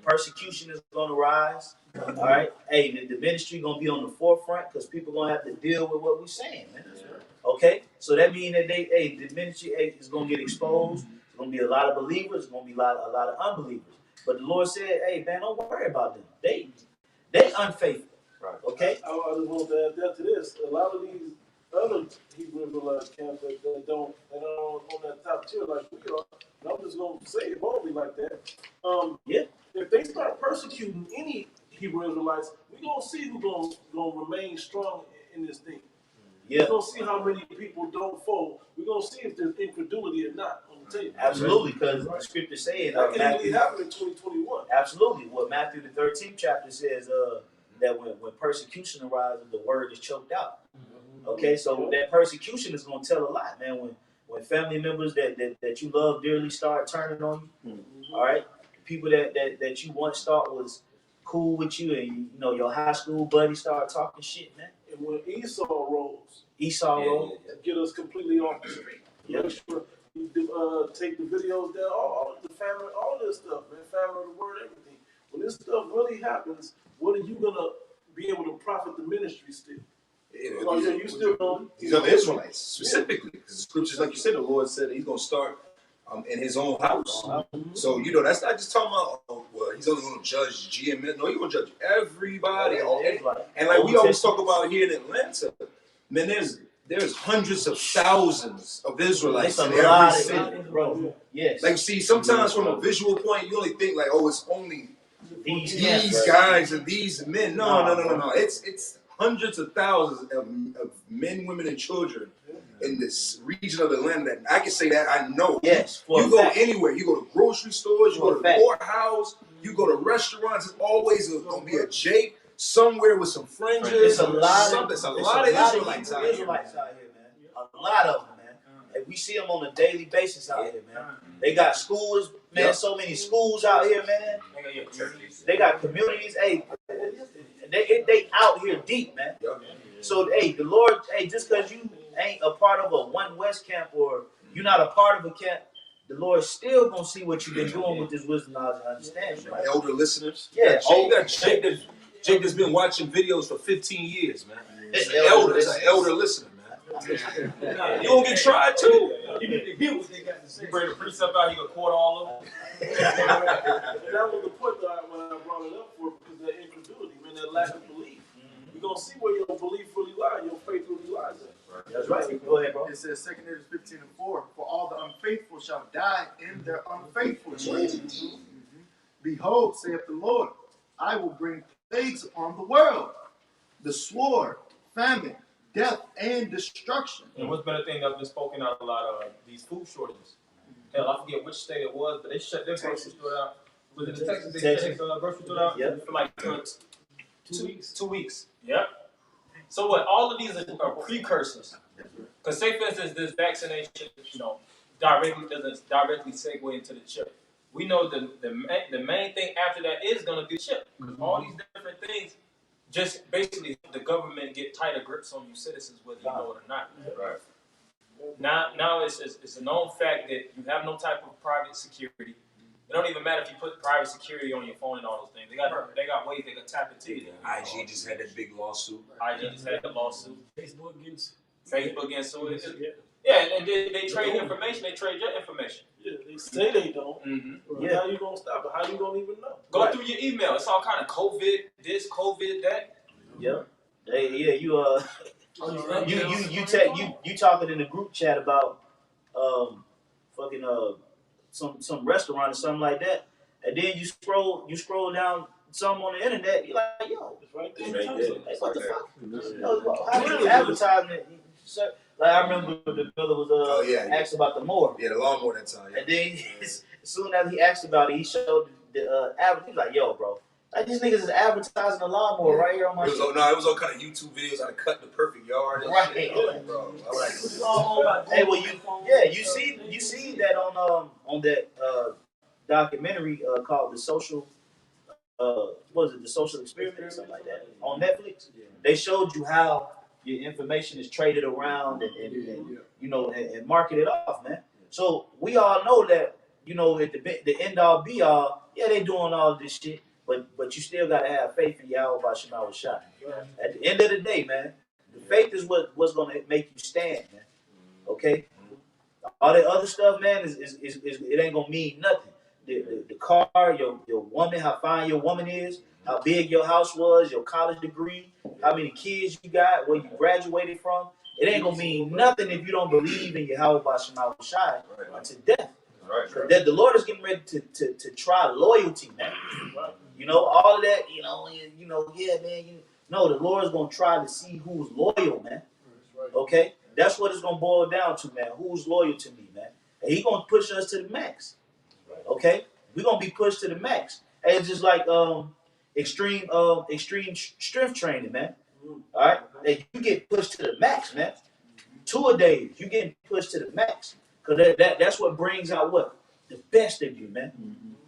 Persecution is gonna rise. All right, the ministry gonna be on the forefront because people gonna have to deal with what we're saying, man. Okay, so that means that the ministry is gonna get exposed. There's gonna be a lot of believers. There's gonna be a lot of unbelievers. But the Lord said, "Hey, man, don't worry about them. They unfaithful." Right. Okay. I just want to add that to this. A lot of these other Hebrew Israelite camps that don't on that top tier like we are. And I'm just gonna say it boldly like that. If they start persecuting any Hebrew Israelites, we're gonna see who's gonna remain strong in this thing. Yeah. We're gonna see how many people don't fold. We're gonna see if there's incredulity or not on the table. Absolutely, because the scripture says That can Matthew. easily happen in 2021. Absolutely, what Matthew the 13th chapter says that when persecution arises, the word is choked out. Okay, so that persecution is gonna tell a lot, man. When family members that you love dearly start turning on you, all right, people that you once thought was cool with you, and your high school buddies start talking shit, man. And when Esau rose, to get us completely off the street. Make sure you take the videos down, all the family, all this stuff, man, family of the word, everything. When this stuff really happens, what are you gonna be able to profit the ministry still? You still gonna These are the Israelites specifically, because the scriptures, like you said, the Lord said he's going to start in his own house. So that's not just talking about he's only going to judge GMN. No, he's going to judge everybody. And like we always talk about here in Atlanta, man, there's hundreds of thousands of Israelites in every city, bro. Yes. Like, see, sometimes from a visual point, you only think like, oh, it's only these guys and these men. No. It's hundreds of thousands of men, women, and children in this region of the land that I can say that I know. Yes. You go anywhere. You go to grocery stores. You go to the courthouse. You go to restaurants. It's always going to be a Jake somewhere with some fringes. It's a lot of Israelites out here, man. A lot of them, man. And we see them on a daily basis out here, man. They got schools, man. So many schools out here, man. They got communities. They out here deep, man. So, the Lord, just because you ain't a part of a One West camp or you're not a part of a camp, the Lord still gonna see what you've been doing with this wisdom, knowledge, and understanding. My elder listeners. Yeah. Jake that's been watching videos for 15 years, man. It's an elder listener, man. You gonna get tried too. You need to hear what they got to say. You bring the precept out, he gonna quote all of them. And that was the point that when I brought it up for, because that incredulity, man, that lack of belief. You're gonna see where your belief really lies, your faith really lies at. That's right. Go ahead, bro. It says 2 Corinthians 15:4, for all the unfaithful shall die in their unfaithfulness. Behold, saith the Lord, I will bring plagues upon the world, the sword, famine, death, and destruction. And what's better thing that's been spoken out a lot of these food shortages. Hell, I forget which state it was, but they shut their grocery store down. Was it Texas? They shut their grocery store down for like 2 weeks. 2 weeks. Yep. So what? All of these are precursors. Because say for instance, this vaccination, doesn't directly segue into the chip. We know the main thing after that is gonna be chip. Because all these different things, just basically the government get tighter grips on you citizens, whether you know it or not. Right. Now it's a known fact that you have no type of private security. It don't even matter if you put private security on your phone and all those things. They got ways they can tap into you. IG just had that big lawsuit. IG just had the lawsuit. Facebook gets sued. Yeah, and they trade information. They trade your information. Yeah, they say they don't. Mm-hmm. Yeah. How you gonna stop it? How you gonna even know? Go through your email. It's all kind of COVID this, COVID that. Yeah. Hey, you talking in the group chat about some restaurant or something like that, and then you scroll down some on the internet, you're like, yo, It's right there. like, what the fuck? How do you advertisement? Like I remember the brother was asked about the mower. Yeah, the lawnmower that time. Yeah. And then as soon as he asked about it, he showed the advert. He's like, yo, bro, like these niggas is advertising a lawnmower right here on my shit. It was all kind of YouTube videos how to cut the perfect yard and right. shit. Like, bro, I was like, hey, well, you see that on that documentary called The Social The Social Experiment or something like that on Netflix. They showed you how your information is traded around and marketed off, man. So we all know that, at the end all be all, yeah, they doing all this shit, but you still gotta have faith in Yahweh Shema Shai. At the end of the day, man, the faith is what's gonna make you stand, man. Okay? All that other stuff, man, is it ain't gonna mean nothing. The car, your woman, how fine your woman is, how big your house was, your college degree, how many kids you got, where you graduated from. It ain't gonna mean nothing if you don't believe in Yahweh Shema Shai unto death. Right. That the Lord is getting ready to try loyalty, man. All of that, yeah, man. The Lord is gonna try to see who's loyal, man. Okay? That's what it's gonna boil down to, man. Who's loyal to me, man? And He gonna push us to the max. Okay? We're gonna be pushed to the max. And it's just like extreme strength training, man. All right? And you get pushed to the max, man. 2 a day, you getting pushed to the max. Cause that's what brings out what? The best of you, man.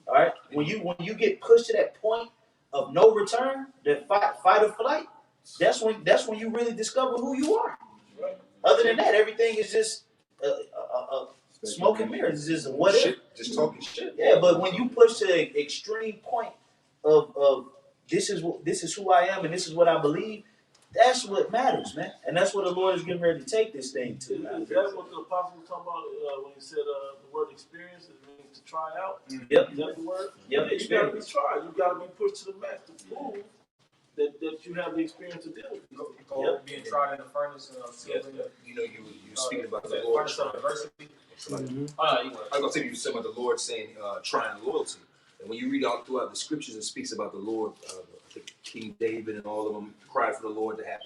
All right? When you get pushed to that point of no return, that fight or flight, that's when you really discover who you are. Other than that, everything is just smoke and mirrors. It's just what if. Just talking shit. Yeah, but when you push to the extreme point of this is who I am and this is what I believe, that's what matters, man. And that's what the Lord is getting ready to take this thing to. Man. Is that what the apostle was talking about when he said the word experience? It means to try out. Yep. Is that the word? Yep. You gotta be tried. You gotta be pushed to the max to prove that you have the experience to deal with it. Being tried in the furnace. You speaking about the the Lord. furnace of adversity. I was gonna say you said about the Lord saying trying loyalty, and when you read all throughout the scriptures, it speaks about the Lord, King David and all of them cried for the Lord to have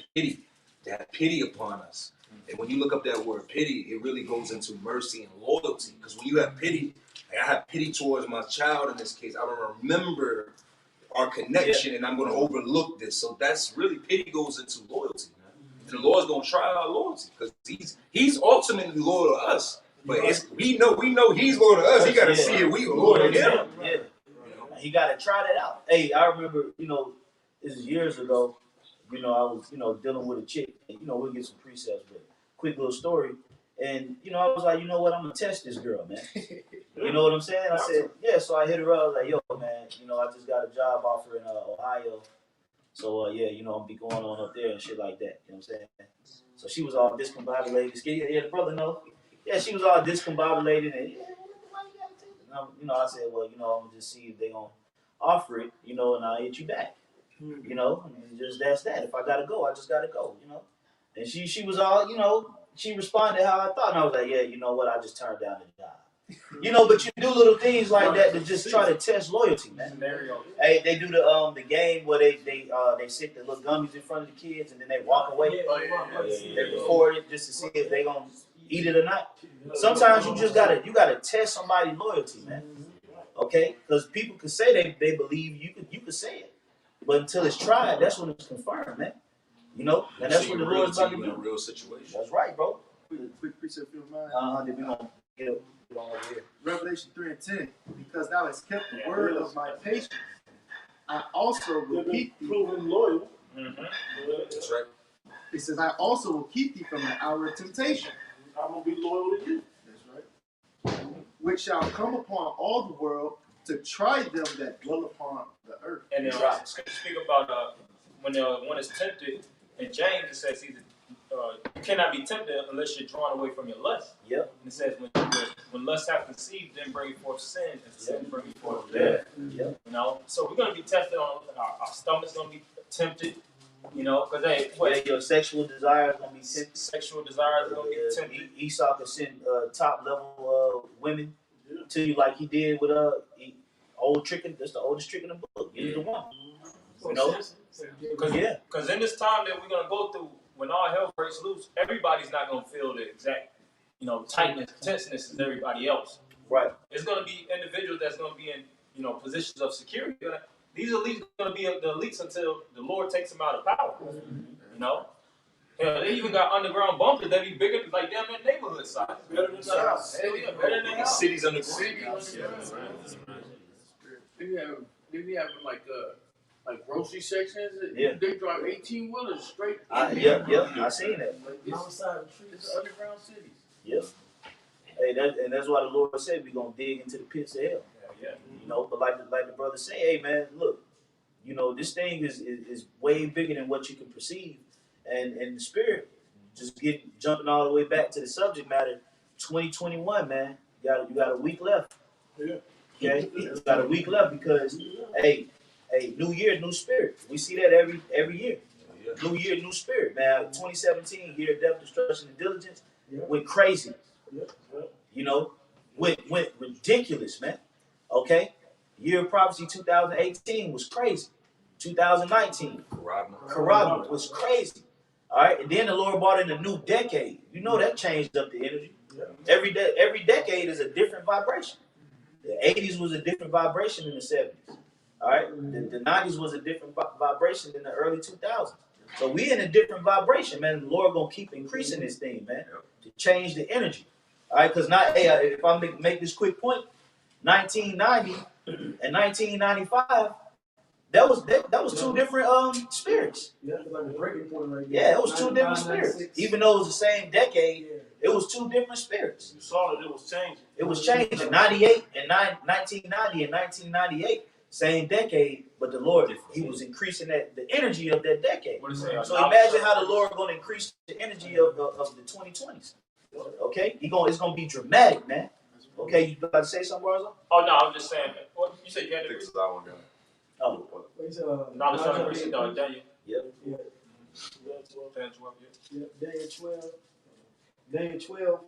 pity upon us. And when you look up that word pity, it really goes into mercy and loyalty. Because when you have pity, like I have pity towards my child in this case. I don't remember our connection, and I'm going to overlook this. So that's really pity goes into loyalty, man. And the Lord's going to try our loyalty because He's ultimately loyal to us. But we know He's loyal to us. He got to see it. We loyal to Him. Yeah. He got to try that out. Hey, I remember, this is years ago. I was, dealing with a chick, and we'll get some precepts, but quick little story. And, I was like, you know what, I'm going to test this girl, man. You know what I'm saying? I said, yeah, so I hit her up, I was like, yo, man, I just got a job offer in Ohio. So, yeah, I'm going to be going on up there and shit like that. You know what I'm saying? So she was all discombobulated. Yeah, the brother know. Yeah, she was all discombobulated. And, and I said, well, I'm going to just see if they're going to offer it, and I'll hit you back. And just that's that. If I gotta go, I just gotta go, And she was all, she responded how I thought, and I was like, yeah, you know what? I just turned down the job. You know, but you do little things like that to just try to test loyalty, man. Hey, they do the game where they sit the little gummies in front of the kids and then they walk away. They record it just to see if they gonna eat it or not. Sometimes you just gotta test somebody's loyalty, man. Okay, because people can say they believe you could say it, but until it's tried, that's when it's confirmed, man. You know, and that's what the Lord's about to do. In a real situation. That's right, bro. Quick precept, if you don't mind. Then we gonna get on over here. Revelation 3:10. Because thou hast kept the word of my patience, I also will keep thee. Proven loyal. That's right. It says, I also will keep thee from the hour of temptation. I'm gonna be loyal to you. That's right. Which shall come upon all the world to try them that dwell upon the earth. And then speak about when one is tempted. In James it says you cannot be tempted unless you're drawn away from your lust. Yep. And it says when lust hath conceived, then bring forth sin, and sin bring forth death. Yep. You know, so we're gonna be tested on our stomach's gonna be tempted. You know, because your sexual desire is gonna be tempted. Sexual desire is gonna be tempted. Esau can send top level women to you like he did with old tricking. That's the oldest trick in the book. He's the one. You know, because in this time that we're gonna go through, when all hell breaks loose, everybody's not gonna feel the exact, tightness, tenseness as everybody else. Right. There's gonna be individuals that's gonna be in, positions of security. These elites are gonna be the elites until the Lord takes them out of power. You know. Yeah, they even got underground bunkers that be bigger, like down that neighborhood size. Better than the house. Hell yeah, better than the house. Cities underground. They have like grocery sections. Yeah. They drive 18 wheelers straight. Yep. I seen that. It's underground cities. Yep. Hey, that's why the Lord said we're gonna dig into the pits of hell. Yeah. You know, but like the brother say, hey man, look, this thing is way bigger than what you can perceive, and the spirit just jumping all the way back to the subject matter. 2021, man, you got a week left. Yeah. Okay, you got a week left because hey, new year, new spirit. We see that every year. New year, new spirit, man. 2017, year of death, destruction, and diligence, went crazy. Went ridiculous, man. Okay, year of prophecy 2018 was crazy. 2019, Karabna was crazy. All right, and then the Lord brought in a new decade. You know that changed up the energy. Every decade is a different vibration. The 80s was a different vibration than the 70s. All right, the 90s was a different vibration than the early 2000s. So we in a different vibration, man. The Lord gonna keep increasing this thing, man, to change the energy. All right, because if I make this quick point, 1990 and 1995, that was two different spirits. Yeah, like a breaking point right there. Yeah, it was two different spirits. Even though it was the same decade, it was two different spirits. You saw that it was changing. It was changing. 98 and 1990 and 1998, same decade, but the Lord, he was increasing the energy of that decade. So imagine how the Lord going to increase the energy of the 2020s. Okay, it's going to be dramatic, man. Okay, you about to say something, Barzo? Oh no, I'm just saying. What you said you had to Fix that one, guy. Oh, knowledge on the priest, Daniel. Yep. Yeah. Daniel 12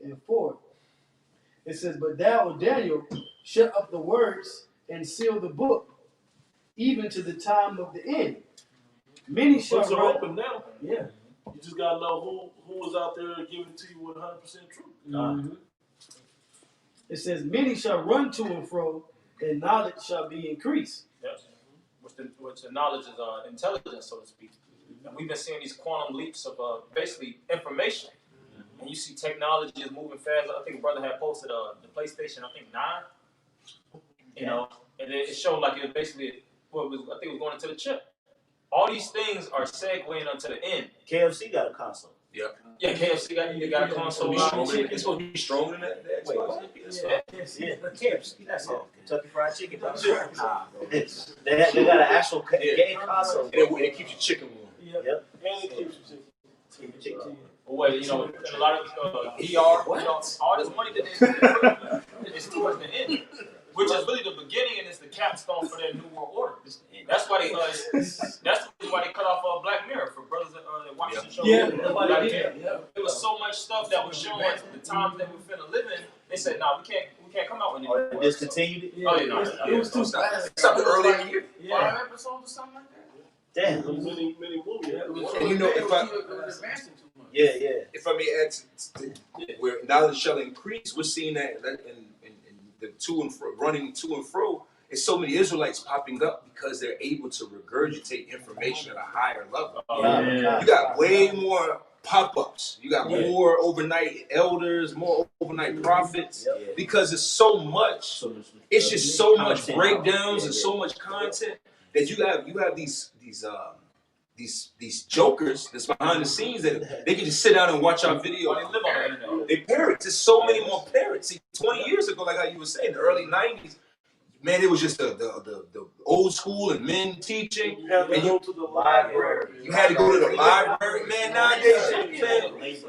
and 4. It says, but thou, Daniel, shut up the words and seal the book, even to the time of the end. Many shall Books are run. open now. Yeah. You just gotta know who was out there giving it to you with 100% truth. Mm-hmm. It says, many shall run to and fro, and knowledge shall be increased. Yes. Which the knowledge is intelligence, so to speak. And we've been seeing these quantum leaps of basically information. And you see technology is moving fast. I think a brother had posted the PlayStation, 9. And it showed like it was basically I think it was going into the chip. All these things are segueing onto the end. KFC got a console. Yep. Yeah, KFC got a console. It's supposed to be stronger than that. Yeah, KFC. That's it. Kentucky Fried Chicken. They got an actual game console. And it keeps your chicken warm. Yep. And it keeps you chicken. But wait, a lot of VR, all this money that they put is towards the end, which is really the beginning and it's the capstone for their new world order. That's why they cut off Black Mirror for brothers that watch the show. Yeah, that's why they did. There was so much stuff that was showing the times that we're finna live in. They said, no, we can't come out with Or anything. they discontinued it? Oh, yeah, no, it was too Stop. fast. Stop it early in the year. Yeah. 5 episodes or something like that. Damn. Many movies. It was, And you know, if I- it was advancing too much. Yeah, yeah. If I may add, where knowledge shall increase, we're seeing that in the to and fro, running to and fro. It's so many Israelites popping up because they're able to regurgitate information at a higher level. Yeah. You got way more pop-ups. You got more overnight elders, more overnight prophets, Yep. because it's so much. It's just so much Content. breakdowns Yeah, and yeah. so much content that you have these jokers that's behind the scenes that they can just sit down and watch our video. They live on the internet. They parrots. There's so many more parrots. See, 20 years ago, like how you were saying, the early 90s, man, it was just the old school and men teaching. You have to And go to the library. You had to go to the library. Man, nowadays,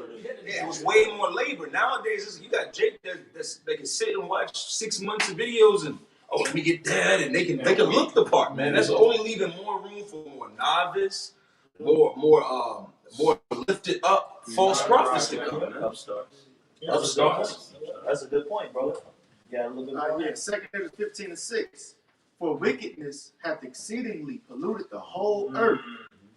it was way more labor. Nowadays, you got Jake that can sit and watch 6 months of videos and, oh, let me get that, and they can look the part, man. That's only leaving more room for more novice, more lifted up false prophets to come. Upstarts. That's a good point. That's a good point, bro. Yeah, a little bit more. Yeah, 2 Corinthians 15:6. For wickedness hath exceedingly polluted the whole earth,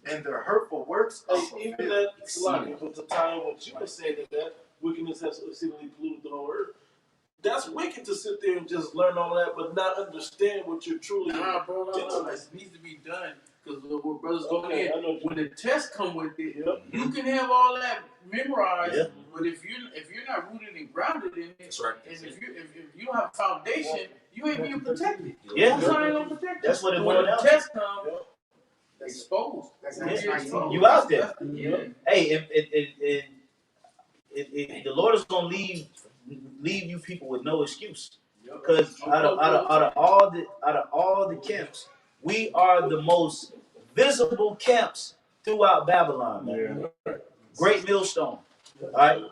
and their hurtful works are Hey, even fulfilled. that slide, but the time when you were saying that wickedness has exceedingly polluted the whole earth. That's wicked to sit there and just learn all that, but not understand what you're truly. Nah, bro, no, it needs to be done. Because what brothers go Okay, I know in, what you when the tests come with it, Yep. you can have all that memorized, Yeah. but if you're not rooted and grounded in it, That's right. and if you don't have a foundation, you ain't being protected. Yeah. That's why ain't gonna protect you. That's what it So when boiled the down to. test comes, That's exposed. that's Yeah. Acts 19. You out there. Yeah. Hey, the Lord is gonna leave you people with no excuse. Because out of all the camps, we are the most visible camps throughout Babylon, man. Great Millstone. All right.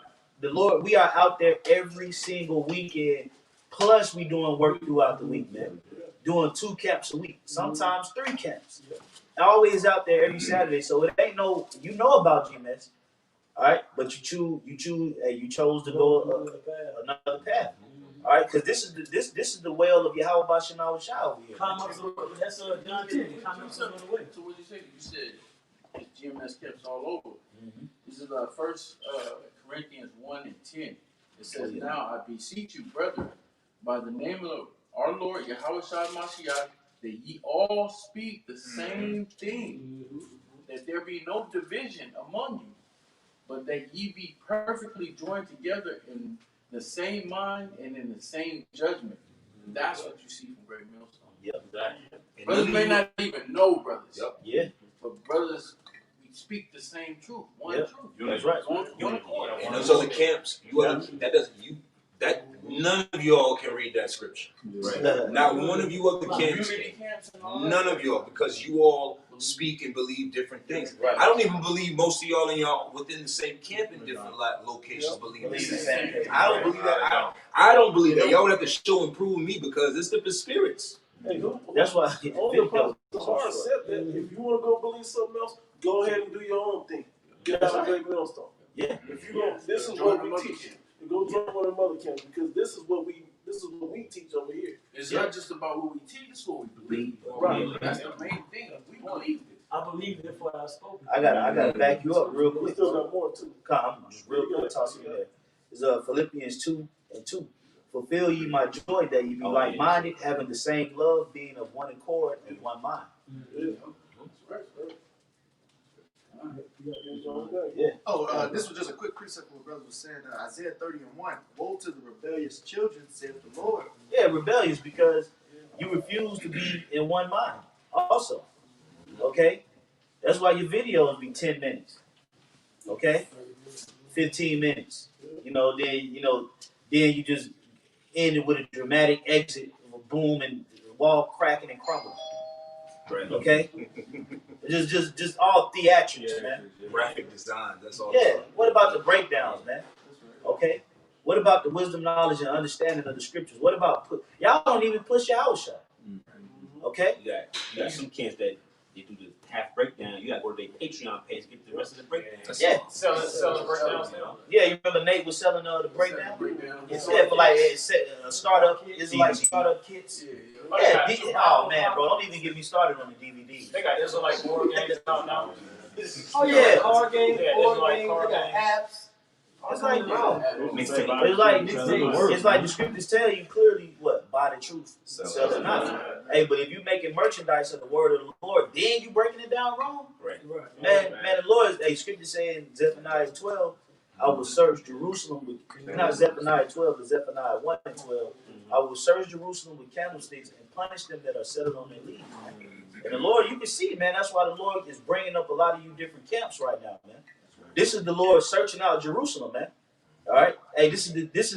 The Lord, we are out there every single weekend. Plus, we doing work throughout the week, man. Doing 2 camps a week, sometimes 3 camps. Always out there every Saturday. So it ain't no, you know about GMS, all right. But you chose to go another path, all right. Because this is the well of Yahweh Bashan Shah over here. That's John 10. Comments on the way. So what you say? You said it's GMS camps all over. Mhm. This is First Corinthians 1:10. It says, Oh, yeah. "Now I beseech you, brethren, by the name of our Lord Yahweh Shai Mashiach, that ye all speak the same thing, that there be no division among you, but that ye be perfectly joined together in the same mind and in the same judgment." That's what you see from Great Millstone. Yep. And Brothers none may of you- not even know brothers, Yep. Yeah. but brothers, we speak the same truth, one Yep. truth. That's right. One accord. And those other camps, none of y'all can read that scripture. Not one of you other camps. Community camps and all that. None of y'all, because you all speak and believe different things. Right. I don't even believe most of y'all in y'all within the same camp in different locations believe the Believe the same. same thing. I don't believe that. I don't believe that. Y'all would have to show and prove me because it's different spirits. Hey, That's why. only the Apostle Paul said that if you want to go believe something else, go ahead and do your own thing. Get out of Great Millstone. Yeah. If you don't, this is what we teach. You go join one of the mother camps because this is what we teach over here. It's not just about what we teach, it's what we believe. Right. That's the main thing. We believe it. I believe it for I spoke. I gotta back you up real We quick. still got more too. Come, I'm just real quick tossing you there. It's Philippians 2:2. Fulfill ye my joy that ye be like-minded, having the same love, being of one accord and one mind. Yeah. That's right. Yeah. Oh, this was just a quick precept of what brother was saying. Isaiah 30:1. Woe to the rebellious children, saith the Lord. Yeah, rebellious because you refuse to be in one mind. Also, okay, that's why your videos be 10 minutes. Okay, 15 minutes. Then you just end it with a dramatic exit, of a boom and wall cracking and crumbling. Okay, just all theatrics, man. Graphic design, that's all. Yeah. What about the breakdowns, man? Okay. What about the wisdom, knowledge, and understanding of the scriptures? What about y'all don't even push your house shot? Okay. You got some camps that they do the half breakdown, you gotta go to their Patreon page to get the rest of the breakdown. Yeah. Selling breakdowns now. Yeah, you remember Nate was selling the breakdown? It's Yeah, for like startup, it's like startup kits. Yeah, oh man, bro, don't even get me started on the DVD. They got Israelite board games out now. Oh yeah, card games, Yeah, board Israelite games, card they got games. apps. It's like, bro, Mixtape. it's like the scriptures tell you clearly what, buy the truth, sell the not. Hey, but if you making merchandise of the word of the Lord, then you breaking it down wrong. Right. Man, the Lord, scripture saying Zephaniah 12, I will search Jerusalem with, not Zephaniah 12, but Zephaniah 1 and 12. I will search Jerusalem with candlesticks and punish them that are settled on their leaves. And the Lord, you can see, man, that's why the Lord is bringing up a lot of you different camps right now, man. This is the Lord searching out Jerusalem, man. All right. Hey, this is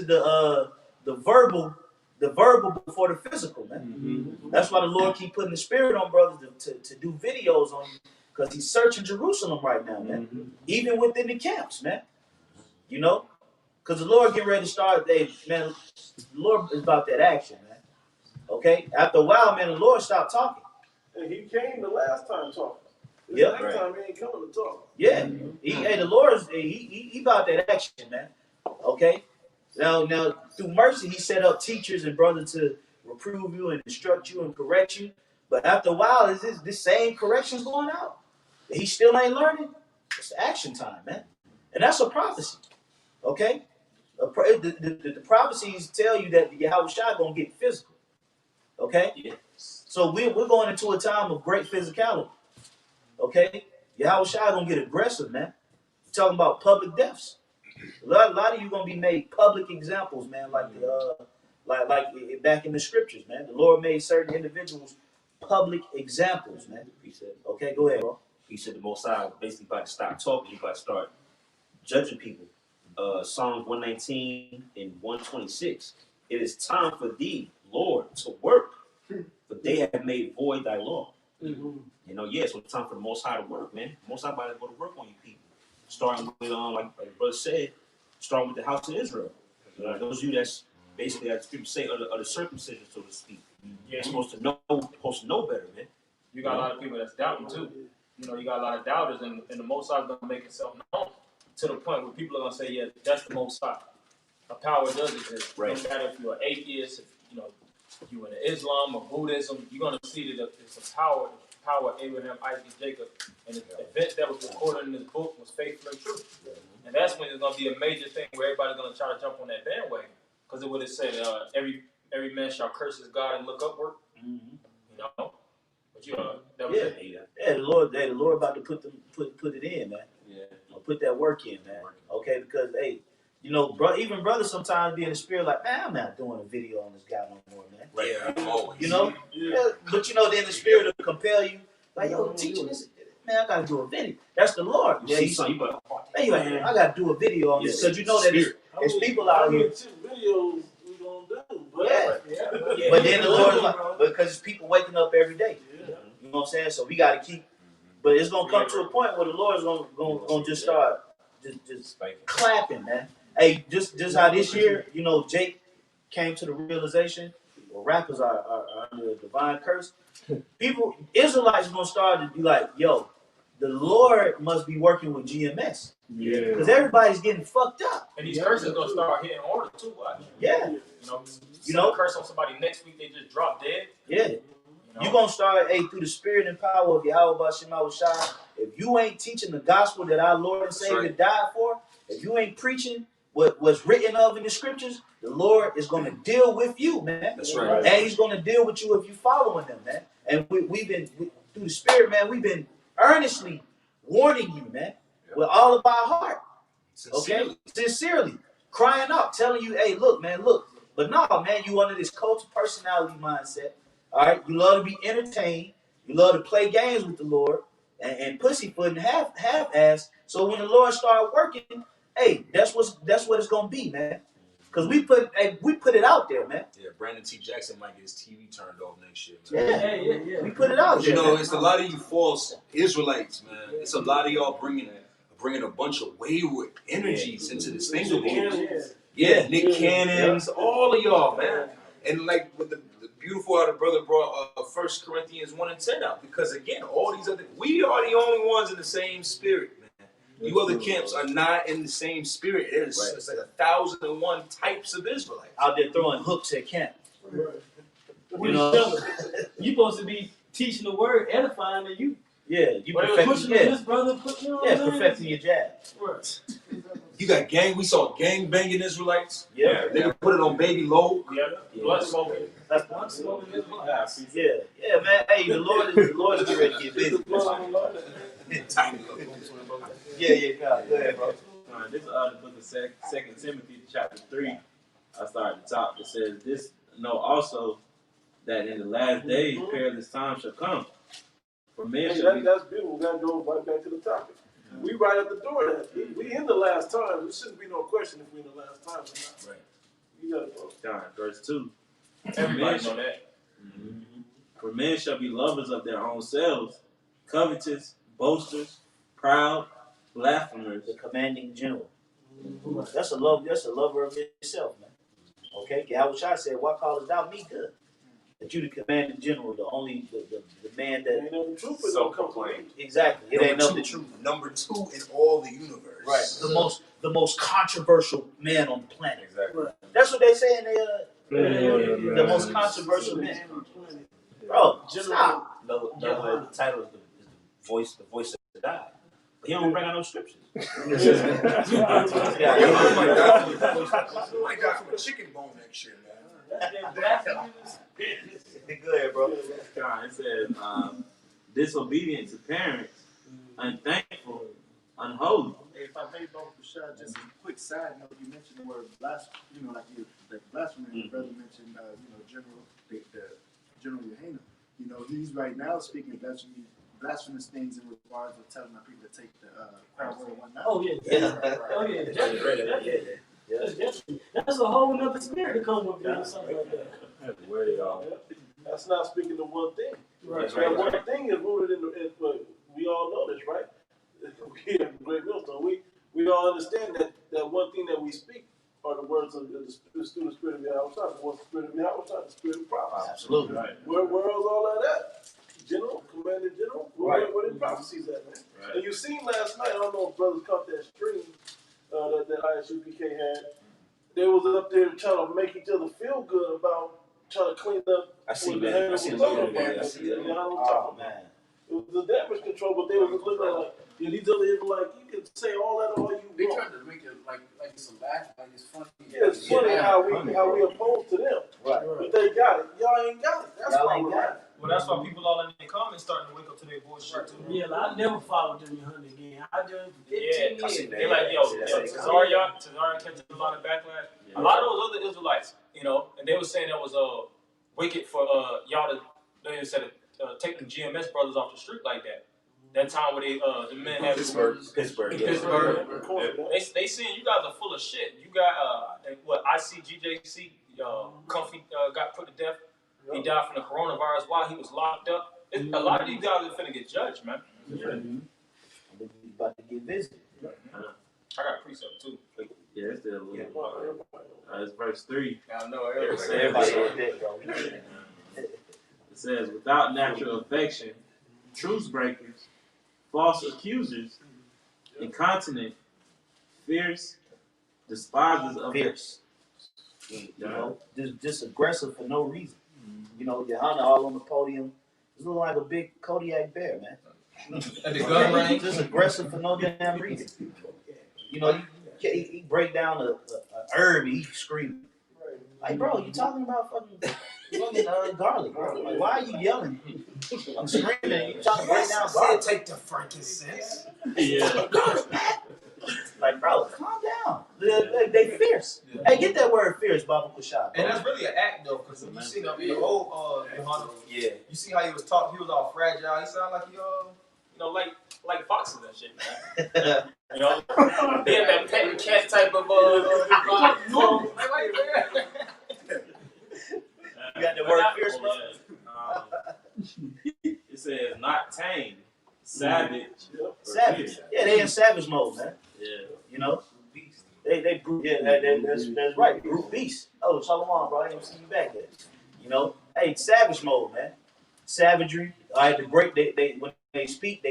the verbal before the physical, man. That's why the Lord keep putting the spirit on brothers to do videos on you, because he's searching Jerusalem right now, man. Even within the camps, man. You know, because the Lord getting ready to start. Hey, man, the Lord is about that action, man. Okay. After a while, man, the Lord stopped talking. And he came the last time talking. This Yep. next time he ain't coming to talk. Yeah, the Lord is he about that action, man. Okay, now through mercy, he set up teachers and brothers to reprove you and instruct you and correct you. But after a while, is this same corrections going out? He still ain't learning. It's action time, man, and that's a prophecy. Okay, the prophecies tell you that Yahweh Shai gonna get physical. Okay, so we're going into a time of great physicality. Okay, Yahweh Shai gonna get aggressive, man. We're talking about public deaths. A lot of you gonna be made public examples, man. Like back in the scriptures, man. The Lord made certain individuals public examples, man. He said, Okay, go ahead, bro. He said the Most High basically about to stop talking. He about to start judging people. Psalms 119 and 126. It is time for thee, Lord, to work, for they have made void thy law. You know, so it's time for the Most High to work, man. The Most High about to go to work on you people. Starting with, like the brother said, starting with the house of Israel. Those of you that's basically, as people say, are the circumcision, so to speak. You're supposed to know better, man. You got a lot of people that's doubting too. You know, you got a lot of doubters, and the Most High is gonna make itself known to the point where people are gonna say, "Yeah, that's the Most High." A power does exist. Right. No matter if you're an atheist, if you're in Islam or Buddhism, you're gonna see that it's a power. The power of Abraham, Isaac, Jacob, and the events that was recorded in this book was faithful and true. And that's when it's gonna be a major thing where everybody's gonna try to jump on that bandwagon, because it would have said, "Every man shall curse his God and look upward." You know, but that was it. Yeah, the Lord about to put it in, man. Put that work in, man. Okay, because even brothers sometimes be in the spirit like, man, I'm not doing a video on this guy no more, man. Right. Yeah, always. You know? Yeah. But then the spirit will compel you, like, yo, teaching this, man, I gotta do a video. That's the Lord. You see something, you better. Man, I gotta do a video on this, because you know that it's people out here. Videos we gonna do, but But then the Lord is like, because it's people waking up every day. You know what I'm saying? So we gotta keep. But it's gonna come to a point where the Lord is gonna just start just clapping, man. Hey, just how this year, Jake came to the realization, well, rappers are under a divine curse. Israelites gonna start to be like, yo, the Lord must be working with GMS. Because everybody's getting fucked up. And these curses gonna start hitting harder too. Watch. Yeah. You know, curse on somebody next week, they just drop dead. Yeah. You're going to start, through the spirit and power of Yahweh Shema Shai. If you ain't teaching the gospel that our Lord and Savior died for, if you ain't preaching what's written of in the scriptures, the Lord is going to deal with you, man. That's right. And he's going to deal with you if you following him, man. And we've been, through the spirit, man, we've been earnestly warning you, man, with all of our heart. Okay? Sincerely. Crying out, telling you, hey, look, man, look. But no, man, you under this cult of personality mindset. All right, you love to be entertained. You love to play games with the Lord and pussyfoot and half-ass. So when the Lord start working, hey, that's what it's gonna be, man. Because we put it out there, man. Yeah, Brandon T. Jackson might get his TV turned off next year, man. Yeah. We put it out there. You know, man. it's a lot of you false Israelites, man. It's a lot of y'all bringing a bunch of wayward energies into this thing. Nick Cannons, all of y'all, man. And like with the beautiful how the brother brought 1 Corinthians 1 and 10 out, because again, all these other, we are the only ones in the same spirit, man. You other camps are not in the same spirit. It's like 1,001 types of Israelites out there throwing hooks at camp. Right. You know, you supposed to be teaching the word, edifying, and you you pushing perfecting, this brother, perfecting your jab. Right. You got gang. We saw gang banging Israelites. Yeah, They would put it on Baby Low. Blood smoking. that's I'm smoking this blunt. yeah, man. Hey, the Lord is getting ready to get busy. Tiny. God, go ahead, bro. This is the book of 2 Timothy chapter 3. I start at the top. It says, "This know also that in the last days perilous times shall come. For men Hey, shall be." that's beautiful. We gotta go right back to the topic. We right at the door. We in the last time. There shouldn't be no question if we in the last time or not. Right. You gotta go. John, verse 2. Everybody know that. For men shall be lovers of their own selves, covetous, boasters, proud, blasphemers. The commanding general. That's a lover of himself, man. Okay, Yahushua said, "What callest thou me good?" That you the commanding general, the only the man that Ain't no truth but don't come to me. exactly. It ain't nothing true. Number 2 in all the universe. Right. The most controversial man on the planet. Exactly. That's what they say in the most controversial man. Bro, stop. No, the title is the voice of God. But he don't bring out no scriptures. I might die from a chicken bone next year, man. Go ahead, bro. John, it says, disobedient to parents, unthankful, unholy. Hey, if I may, both Rashad, just a quick side note, you mentioned the word blasphemy, like blasphemy, the brother mentioned, General Yohanan. You know, he's right now speaking blasphemous things in regards of telling our people to take the crown word one now. Oh yeah. Oh yeah. That's a whole nother spirit to come with doing something like that. Where they are. That's not speaking of one thing. Right. That one thing is rooted in we all know this, right? We have Great Millstone. We all understand that one thing that we speak are the words of the student spirit of Yahushua. What's the spirit of Yahushua? The spirit of prophecy. Absolutely. Right. Where's all that at? General, commanding general. Where the prophecies at, man? Right. And you seen last night. I don't know if brothers caught that stream that ISUPK had. They was up there trying to make each other feel good about trying to clean up. I see what that. the I hell was see that. talking Yeah, about. I see You that. know what I'm Oh talking about? man. It was the damage control, but they was looking at like, these other people like, you can say all that all you They want. tried to make it like it's a laugh, like it's funny. Yeah, it's funny how we oppose to them, Right. but they got it. Y'all ain't got it. That's Y'all why ain't we're got laughing. Well, that's why people all in the comments starting to wake up to their bullshit too. Yeah, like, I never followed them Yohanan again. I done 15 Yeah, years. they like, yo, Tazarian catches a lot of backlash. A lot of those other Israelites, and they were saying that was wicked for y'all to, they said, take the GMS brothers off the street like that. That time where the men had Pittsburgh. They saying you guys are full of shit. You got ICGJC Comfy got put to death. He died from the coronavirus while he was locked up. A lot of these guys are finna get judged, man. About to get visited. I got a precept too. Yeah, it's still a little. It's verse 3. I know Everybody on deck, bro. It says, without natural affection, truce breakers, false accusers, incontinent, fierce, despisers of Fierce. You know, just aggressive for no reason. You know, Yohanan all on the podium. It's looking like a big Kodiak bear, man. At the gun range. Just aggressive for no damn reason. You know, he break down a herb, he screaming. Like, bro, you talking about fucking garlic, bro. Like, why are you yelling? I'm screaming and you trying to break down garlic. Take the frankincense. Yeah. Like, bro, calm down. They fierce. Hey, get that word fierce, Baba Kushab. And that's really an act though, because you see the old Yohanan, Yeah. you see how he was talking, he was all fragile. He sounded like he like foxes and shit, man. He had that pet and cat type of You got the word fierce, bro? It says, not tame, savage. or Savage. fierce. Yeah, they in savage mode, man. Yeah. You know? They brute. Yeah, that's right. Brute beast. Oh, Shalom, bro. I didn't even see you back there. You know? Hey, savage mode, man. savagery. All right, the break. They when they speak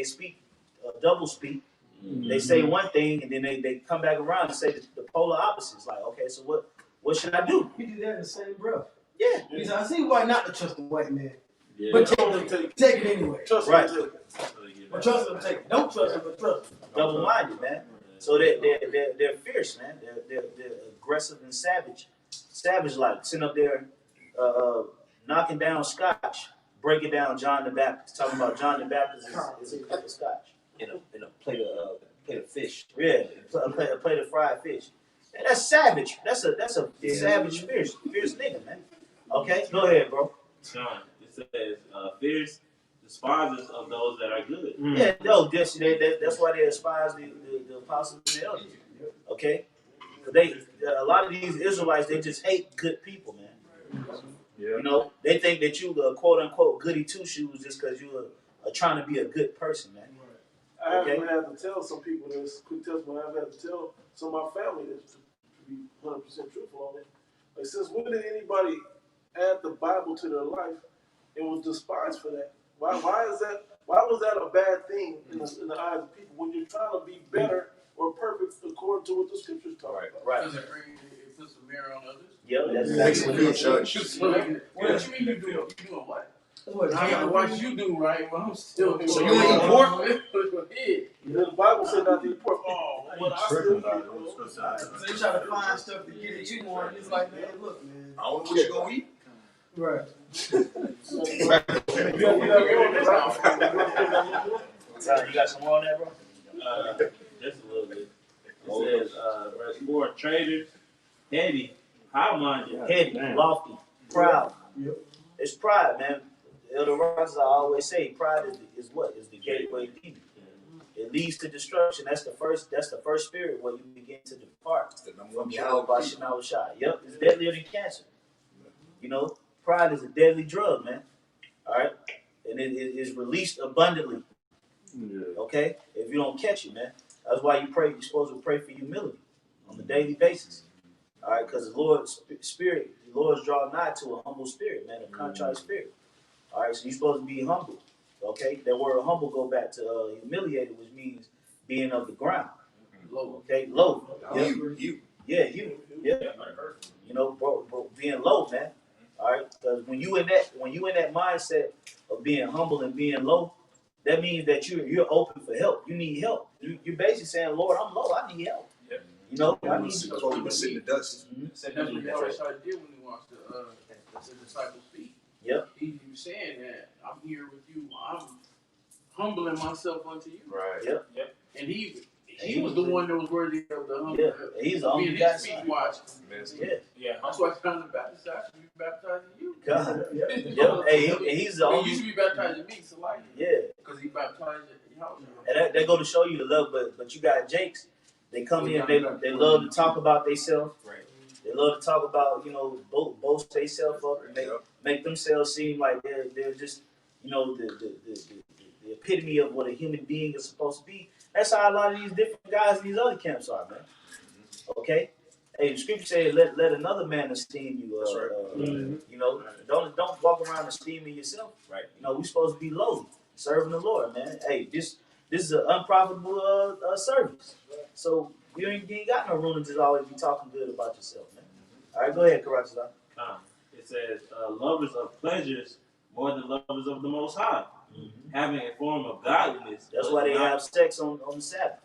double speak. They say one thing and then they come back around and say the polar opposites. Like, okay, so what should I do? He did that in the same breath. Yeah. He said, I see why not to trust the white man. Yeah. But take it anyway. Trust Right. me. But trust him, take it. Don't trust him, but trust him. Double-minded, man. So they're fierce, man. They're aggressive and savage like. Sitting up there knocking down scotch, breaking down John the Baptist, talking about John the Baptist is a cup of scotch. In a plate of fish. Yeah, a plate of fried fish. Man, that's savage. That's a savage, fierce nigga, man. Okay, go ahead, bro. John, it says, fierce despisers of those that are good. Yeah, no, that's why they despise the apostles and the elders. Okay, a lot of these Israelites, they just hate good people, man. Yeah. You know, they think that you quote unquote goody two shoes just because you are trying to be a good person, man. I Okay. haven't had to tell some people this, quick testimony, I've had to tell some of my family this to be 100% truthful on it. Like, since when did anybody add the Bible to their life and was despised for that? Why was that a bad thing in the eyes of people when you're trying to be better or perfect according to what the scriptures talk about? Right. Because it puts a mirror on others. Yeah, that's Makes exactly it be a judge. What you mean you doing what? That's what I gotta watch you do right, but I'm still doing So you ain't eat pork? The Bible said not to eat pork. Oh, but I still eat it. So you try to find stuff to get at you more, and it's like, man, look, man. I don't know what you gonna eat. Right. You got some more on that, bro? Just a little bit. It says, verse 4, traitors, heady, high-minded, Heady, lofty, proud. Yep. It's pride, man. Elder Ross, I always say, pride is what? Is the gateway to evil. It leads to destruction. That's the first spirit where you begin to depart The number from one Yahweh killer. Shema Shai. Yep, it's deadlier than cancer. You know, pride is a deadly drug, man. All right? And it is released abundantly. Okay? If you don't catch it, man. That's why you're supposed to pray for humility on a daily basis. All right? Because the Lord's spirit, the Lord's draw nigh to a humble spirit, man, a contrite spirit. All right? So you're supposed to be humble. Okay? That word humble go back to humiliated, which means being of the ground. Low. Okay? Low. Yeah. You. Yeah, you. Yeah. You know, bro, being low, man. All right, because when you in that mindset of being humble and being low, that means that you're open for help. You need help. You're basically saying, Lord, I'm low. I need help. Yeah. You know, I need That's why we would sit in the dust. That's what Yahweh did when he washed the disciples' feet. Yep. He was saying that I'm here with you. I'm humbling myself unto you. Right. Yep. And he was the one that was worthy of the humble. Yeah, he's the only being guy. his feet washed. Yeah, Yeah. That's why John the Baptist actually be baptizing you. God. Yep. Hey, he's the He only. used to be baptizing me, so like, Yeah, because he baptized Yahweh. and they go to show you the love, but you got Jakes. They come in, they love to talk about themselves. Right. They love to talk about, boast themselves up and make themselves seem like they're just, the epitome of what a human being is supposed to be. That's how a lot of these different guys in these other camps are, man. Okay? Hey, the scripture says, let another man esteem you. That's right. Don't walk around esteeming yourself. Right. We're supposed to be lowly, serving the Lord, man. Hey, this is an unprofitable service. So you ain't got no room to just always be talking good about yourself, man. All right, go ahead, Karachazar. It says, lovers of pleasures more than lovers of the Most High, having a form of godliness. That's why they have sex on the Sabbath.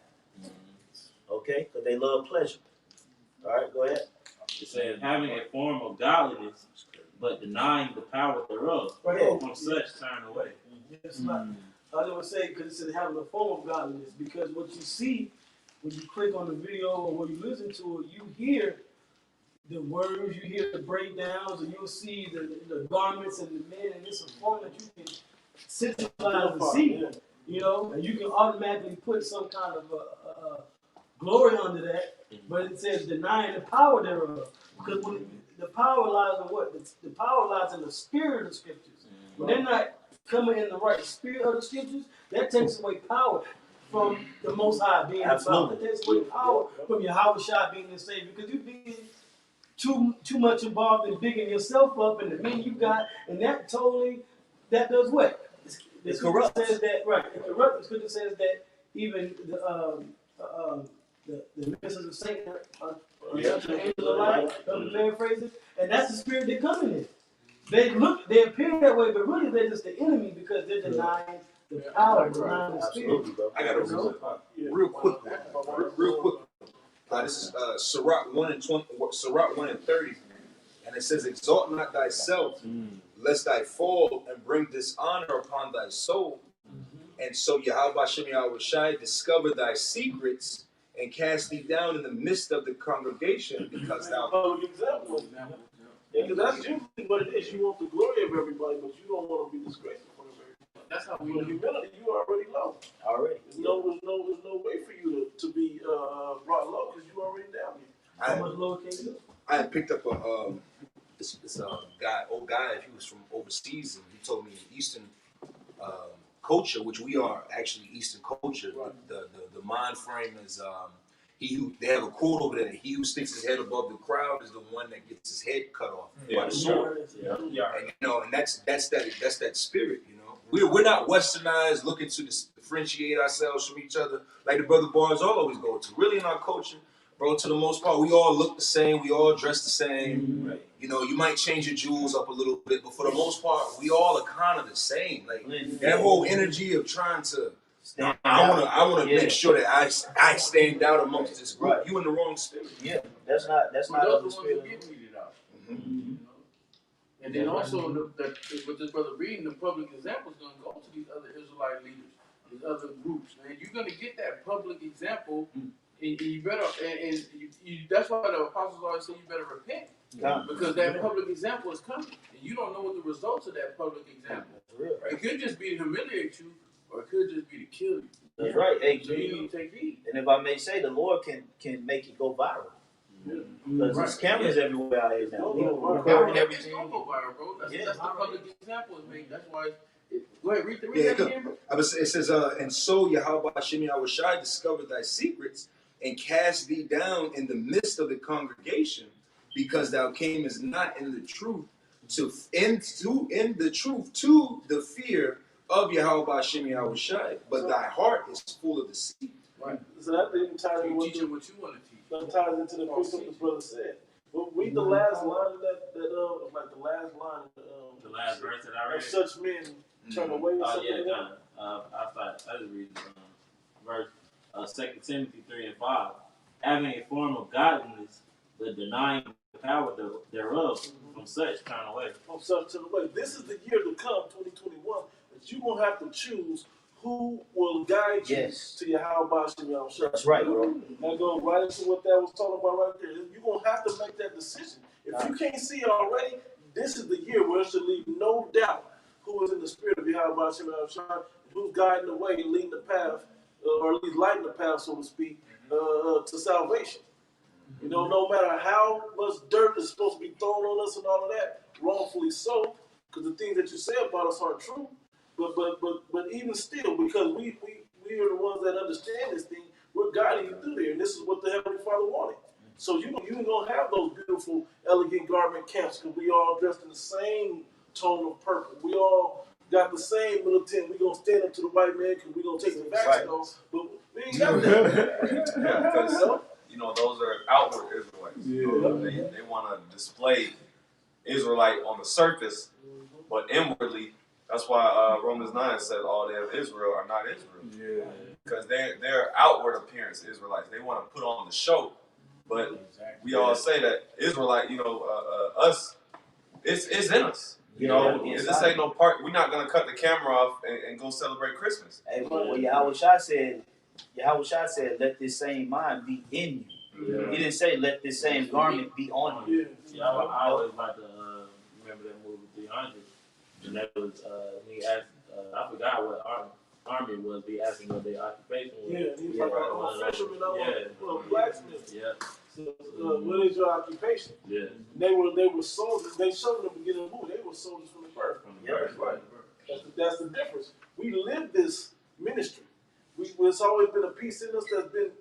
Okay? Because they love pleasure. All right, go ahead. It says, having a form of godliness, but denying the power thereof. Right. From such turn away. It's not. I was going to say, because it said having a form of godliness, because what you see when you click on the video or when you listen to it, you hear the words, you hear the breakdowns, and you'll see the garments and the men, and it's a form that you can centralize and see, and you can automatically put some kind of glory under that, but it says denying the power thereof, because when the power lies in what? The power lies in the spirit of the scriptures. When they're not coming in the right spirit of the scriptures, that takes away power from the Most High being the power. It takes away power from Yahweh Shai being the Savior, because you're being too much involved in bigging yourself up and the men you got, and that totally that does what? The It scripture corrupts. says that, right, it corrupts. The scripture says that even the ministers of Satan are the angels of light, I'm paraphrasing, and that's the spirit they're coming in. They appear that way, but really they're just the enemy because they're denying the power, denying the spirit. Absolutely, bro. I got a real quick one. Real quick. This is Sirach 1 and 20, Sirach 1 and 30. And it says, exalt not thyself, lest thy fall and bring dishonor upon thy soul. And so Yahweh Shem Yahushai discover thy secrets and cast thee down in the midst of the congregation because thou. Public example. Yeah, because that's usually what it is. You want the glory of everybody, but you don't want to be disgraceful for everybody. That's how we With humility, you are already low. Already. There's no way for you to be brought low because you already down here. How much lower can you go? I had picked up this old guy. He was from overseas, and he told me Eastern culture, which we are actually Eastern culture. The mind frame is they have a quote over there. He who sticks his head above the crowd is the one that gets his head cut off by the sword. And that's that spirit. We're not westernized, looking to differentiate ourselves from each other like the brother bars all always go to. Really, in our culture, bro, to the most part, we all look the same. We all dress the same. Right. You might change your jewels up a little bit, but for the most part, we all are kind of the same. Like that whole energy of trying to. I want to make sure that I stand out amongst this group. Right. You in the wrong spirit. Yeah, that's not of the spirit. And then also, with this brother reading, the public example is going to go to these other Israelite leaders, these other groups, man. You're going to get that public example, and you better, that's why the apostles always say you better repent, because that public example is coming, and you don't know what the results of that public example. Right? It could just be to humiliate you, or it could just be to kill you. That's right. Hey, so you need to take heed. And if I may say, the Lord can make it go viral. Because there's cameras everywhere out here now. Recording everything. It's gonna go viral, bro. That's the public example is made. That's why. Go ahead, read that again, bro. It says, and so Yahweh Hashem Yahushai discovered thy secrets and cast thee down in the midst of the congregation, because thou camest not in the truth to the fear of Yahweh Hashem Yahushai, but thy heart is full of deceit. Right. So that didn't tie into what you want to teach. That ties into the precept the brother said. But read the last line of that like the last line of the last verse that I read. Such men turn away. Oh yeah, I just read verse 2 Timothy 3 and 5. Having a form of godliness, but denying the power thereof, from such turn away. From such turn away. This is the year to come, 2021, that you're gonna have to choose who will guide you to your how about you. That's right, bro. That goes right into what that was talking about right there. You're going to have to make that decision. If you can't see it already, this is the year where it should leave no doubt who is in the spirit of Yahweh Shem, who's guiding the way, leading the path, or at least lighting the path, so to speak, to salvation. No matter how much dirt is supposed to be thrown on us and all of that, wrongfully so, because the things that you say about us aren't true. But even still, because we are the ones that understand this thing, we're guiding you through there, and this is what the Heavenly Father wanted. So you ain't gonna have those beautiful, elegant garment camps, because we all dressed in the same tone of purple. We all got the same militant. We gonna stand up to the white man because we gonna take the vaccine off, but we ain't got that. Because those are outward Israelites. They want to display Israelite on the surface, but inwardly. That's why Romans 9 says all they of Israel are not Israel. Because their outward appearance Israelites. They want to put on the show. But we all say that Israelite, us, it's in us. This ain't no part. We're not going to cut the camera off and go celebrate Christmas. Hey, well, Yahweh said, let this same mind be in you. He didn't say, let this same garment be on you. I always like to remember that movie 300. And that was when he asked, I forgot what army it was, but he asked him what their occupation was. Yeah, he was like, I'm a fisherman, I'm a blacksmith. Yeah. So, what is your occupation? Yeah. They were soldiers. They showed in the beginning of the movie, they were soldiers from the birth. Right. That's the difference. We live this ministry. There's always been a piece in us that's been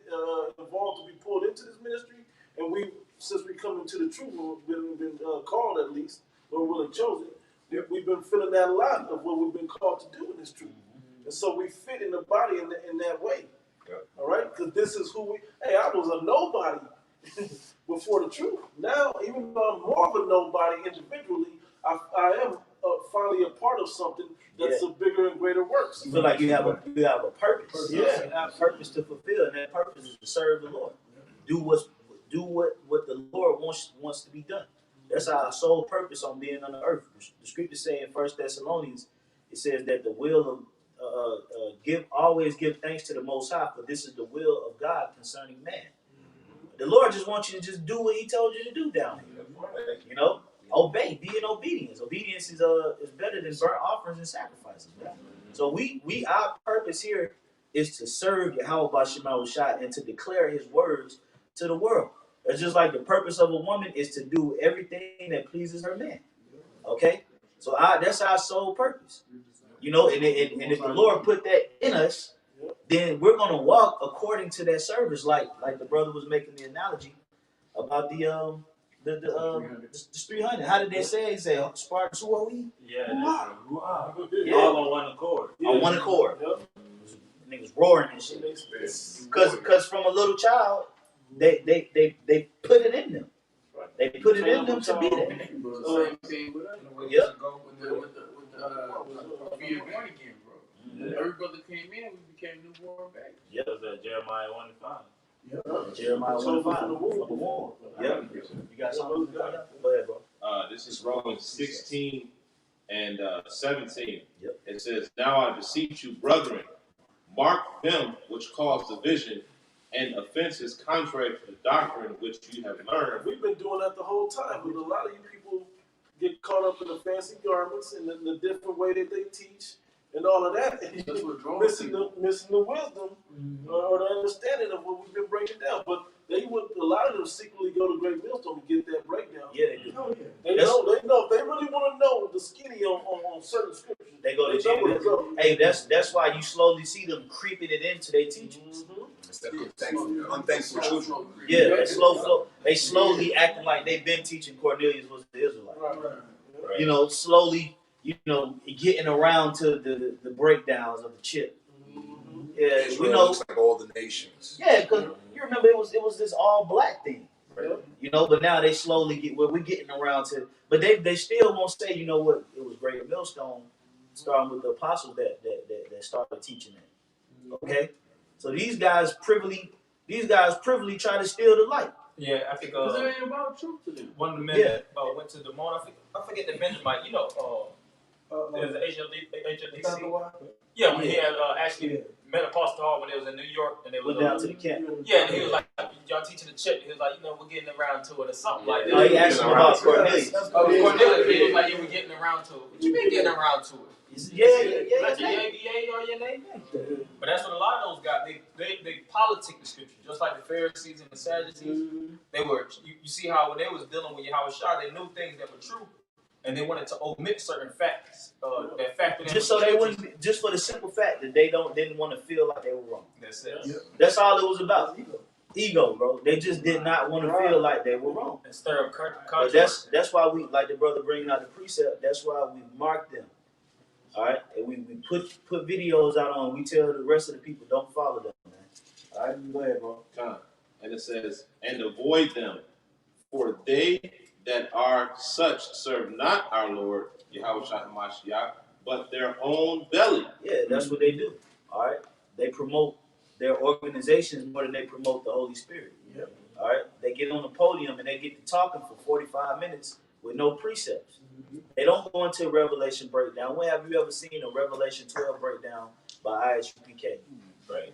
involved to be pulled into this ministry, and since we come into the truth, we've been called at least, or really chosen. we've been feeling that a lot of what we've been called to do in this truth. And so we fit in the body in that way. All right? Because this is who we, hey, I was a nobody before the truth. Now, even though I'm more of a nobody individually, I am finally a part of something that's a bigger and greater works. You feel like you have a purpose. Yeah. You have a purpose to fulfill, and that purpose is to serve the Lord. Do what the Lord wants to be done. That's our sole purpose on being on the earth. The scriptures say in 1 Thessalonians, it says that the will of always give thanks to the Most High, for this is the will of God concerning man. The Lord just wants you to just do what He told you to do down here. You know, obey, be in obedience. Obedience is better than burnt offerings and sacrifices. Right? So our purpose here is to serve Yahweh B'Shem Yahushua and to declare His words to the world. It's just like the purpose of a woman is to do everything that pleases her man. Okay, so that's our sole purpose. You know, and if the Lord put that in us, then we're gonna walk according to that service, like the brother was making the analogy about the 300. How did they say? He said, Spartans, who are we? Yeah. All on one accord. On one accord. Niggas roaring and shit. Because from a little child, they put it in them. They put it in them to be there. Same thing with us. Yep. With being born again, bro. Every brother came in, we became newborn babies. Yeah, that's Jeremiah 1:5. Jeremiah 1:5. Yep. You got something? Go ahead, bro. This is Romans 16 and 17. Yep. It says, "Now I beseech you, brethren, mark them which cause division and offenses contrary to the doctrine which you have learned." We've been doing that the whole time, but a lot of you people get caught up in the fancy garments and the different way that they teach and all of that, and missing the wisdom or the understanding of what we've been breaking down. But a lot of them secretly go to Great Millstone to get that breakdown. Yeah, they do. They know. If they really want to know the skinny on certain scriptures, They go to know jail. Hey, that's why you slowly see them creeping it into their teachings. It's that unthankful children. Yeah, they slowly acting like they've been teaching Cornelius was the Israelite. Right. You know, slowly, getting around to the breakdowns of the chip. Yeah, Israel looks like all the nations. Yeah, because you remember it was this all black thing. You know, but now they slowly we're getting around to, but they still won't say, you know what, it was Greater Millstone, starting with the apostles that started teaching it. Okay, so these guys privily try to steal the light. Yeah, I think Because it ain't about truth to them. one of the men that went to the mall, I forget the Benjamin, there's the HLDC. Yeah, when he had actually met Apostle Hall when they was in New York and they Went down to the camp. Yeah, and he was like, y'all teaching the chip. He was like, we're getting around to it or something like that. Oh, he asked him about Cornelius. Cornelius, he was like, yeah, we're getting around to it. What you mean getting around to it? Yeah. Like your ABA or your name? But that's what a lot of those guys, they politic the scripture, just like the Pharisees and the Sadducees. They were, you see how when they was dealing with Yahweh Shah, they knew things that were true, and they wanted to omit certain facts that factored in. Just so they wouldn't, just for the simple fact that they didn't want to feel like they were wrong. That's it. That's all it was about. Ego, bro. They just did not want to feel like they were wrong. And stir up But that's why we, like the brother bringing out the precept, that's why we mark them. All right, and we put videos out on. We tell the rest of the people don't follow them, man. All right, go ahead, bro. And it says, "And avoid them, for they that are such serve not our Lord Yahweh Hamashiach, but their own belly." Yeah, that's what they do. All right, they promote their organizations more than they promote the Holy Spirit. Yeah. All right, they get on the podium and they get to talking for 45 minutes with no precepts. They don't go into a Revelation breakdown. When have you ever seen a Revelation 12 breakdown by ISUPK? Right.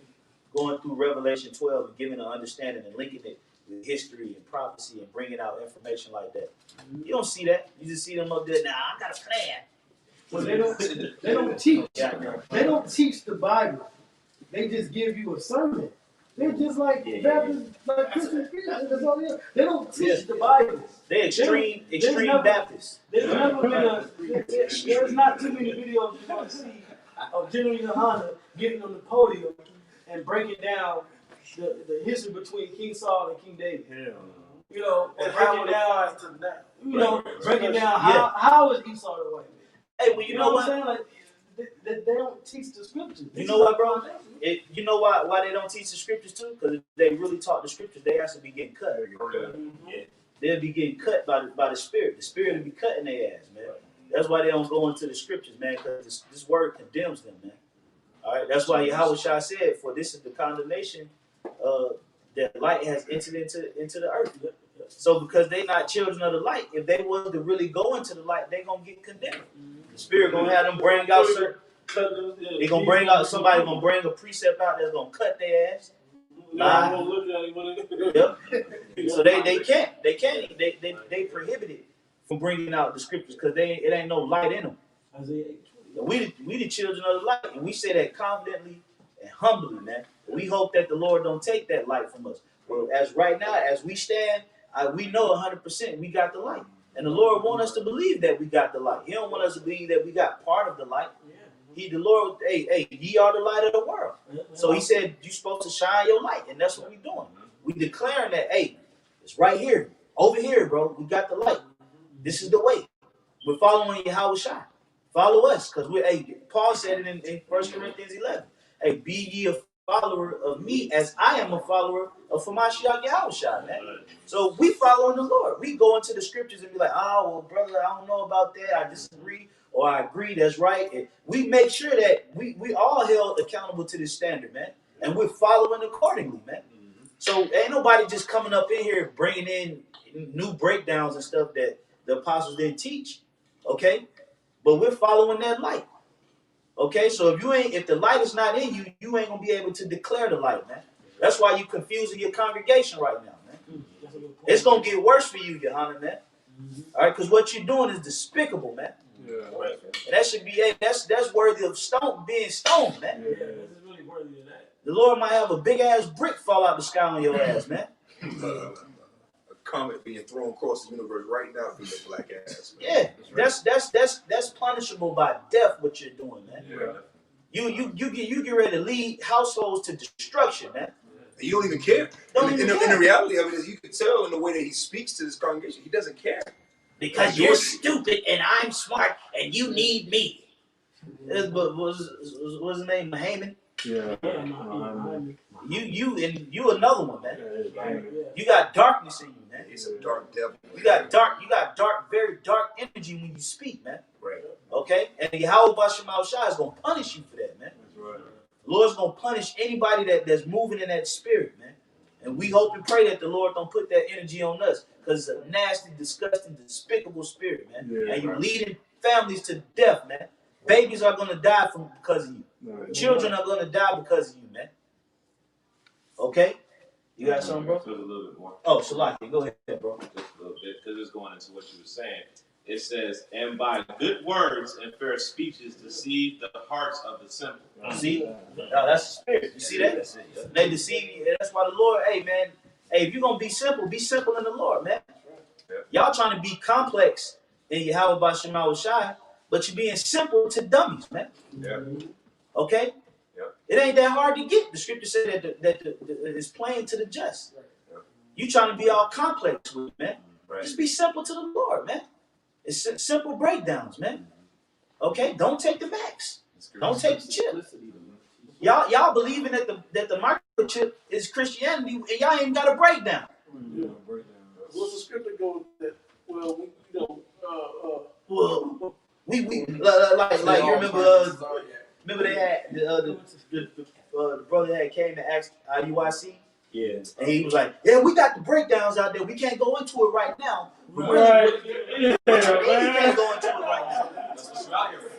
Going through Revelation 12 and giving an understanding and linking it with history and prophecy and bringing out information like that. You don't see that. You just see them up there. Nah, I got a plan. Well, they don't teach. Yeah. They don't teach the Bible. They just give you a sermon. They're just like Baptist, like Christian preachers. That's all they are. They don't teach the Bible. They're extreme Baptists. There's never been there's not too many videos you're going to see of General Yohana getting on the podium and breaking down the history between King Saul and King David. You know, and how breaking it down, applies to now. breaking down how is Esau the white man? Hey, well, you know what I'm what? saying? Like they don't teach the scriptures. You know what, bro? You know why they don't teach the scriptures too? Because if they really taught the scriptures, they have to be getting cut. Yeah. They'll be getting cut by the Spirit. The Spirit will be cutting their ass, man. That's why they don't go into the scriptures, man, because this word condemns them, man. All right, that's why Yahweh Shah said, "For this is the condemnation that light has entered into the earth." So because they're not children of the light, if they were to really go into the light, they're gonna get condemned. The Spirit gonna have them bring out certain. They're gonna bring out somebody gonna bring a precept out that's gonna cut their ass. Lie. Yep. So they can't they prohibited from bringing out the scriptures because it ain't no light in them. Isaiah 8:20. We the children of the light, and we say that confidently and humbly, man. We hope that the Lord don't take that light from us. But as right now, as we stand, we know 100% we got the light, and the Lord want us to believe that we got the light. He don't want us to believe that we got part of the light. The Lord, hey, ye are the light of the world. So he said, you're supposed to shine your light, and that's what we're doing. We declaring that, hey, it's right here, over here, bro. We got the light. This is the way. We're following Yahweh Shai. Follow us, because Paul said it in 1 Corinthians 11. Hey, be ye a follower of me as I am a follower of Hamashiach Yahweh Shai, man. So we following the Lord. We go into the scriptures and be like, oh, well, brother, I don't know about that. I disagree. Or I agree, that's right. And we make sure that we all held accountable to this standard, man. And we're following accordingly, man. So ain't nobody just coming up in here bringing in new breakdowns and stuff that the apostles didn't teach, okay? But we're following that light, okay? So if the light is not in you, you ain't gonna be able to declare the light, man. That's why you're confusing your congregation right now, man. It's gonna get worse for you, Yohanan, man. All right, because what you're doing is despicable, man. And that should be that's worthy of being stoned, man. This is really worthy of that. The Lord might have a big ass brick fall out the sky on your ass, man. A comet being thrown across the universe right now for your black ass. Man. Yeah, that's punishable by death. What you're doing, man. Yeah. You get ready to lead households to destruction, man. You don't even care. In the reality of it is, you can tell in the way that he speaks to this congregation, he doesn't care. Because you're stupid and I'm smart and you need me. What's his name? Haman? Yeah. You another one, man. You got darkness in you, man. He's a dark devil. You got dark, very dark energy when you speak, man. Right. Okay? And Yahweh Bashem Shai is gonna punish you for that, man. That's right. The Lord's gonna punish anybody that's moving in that spirit, man. And we hope and pray that the Lord don't put that energy on us. Because it's a nasty, disgusting, despicable spirit, man. Yeah, and you're right. leading families to death, man. Babies are going to die because of you. Right. Children are going to die because of you, man. Okay? You got something, bro? Just a little bit more. Oh, Shalaki, go ahead, bro. Just a little bit, because it's going into what you were saying. It says, and by good words and fair speeches deceive the hearts of the simple. See? That's the spirit. You see that? They deceive you. That's why the Lord, hey, man, if you're going to be simple in the Lord, man. Y'all trying to be complex in Yahweh Bashem Shai, but you're being simple to dummies, man. Yeah. Okay? Yep. It ain't that hard to get. The scripture said that it's plain to the just. Yep. You trying to be all complex with it, man. Right. Just be simple to the Lord, man. It's simple breakdowns, man. Okay? Don't take the backs. Don't take the chip. Y'all believing that the microchip is Christianity, and y'all ain't got a breakdown. Yeah. What's the scripture go with that? Well, We like you remember they had the brother that came and asked IUIC. Yeah. And he was like, yeah, we got the breakdowns out there. We can't go into it right now. But really, we can't go into it right now. That's what you out here for.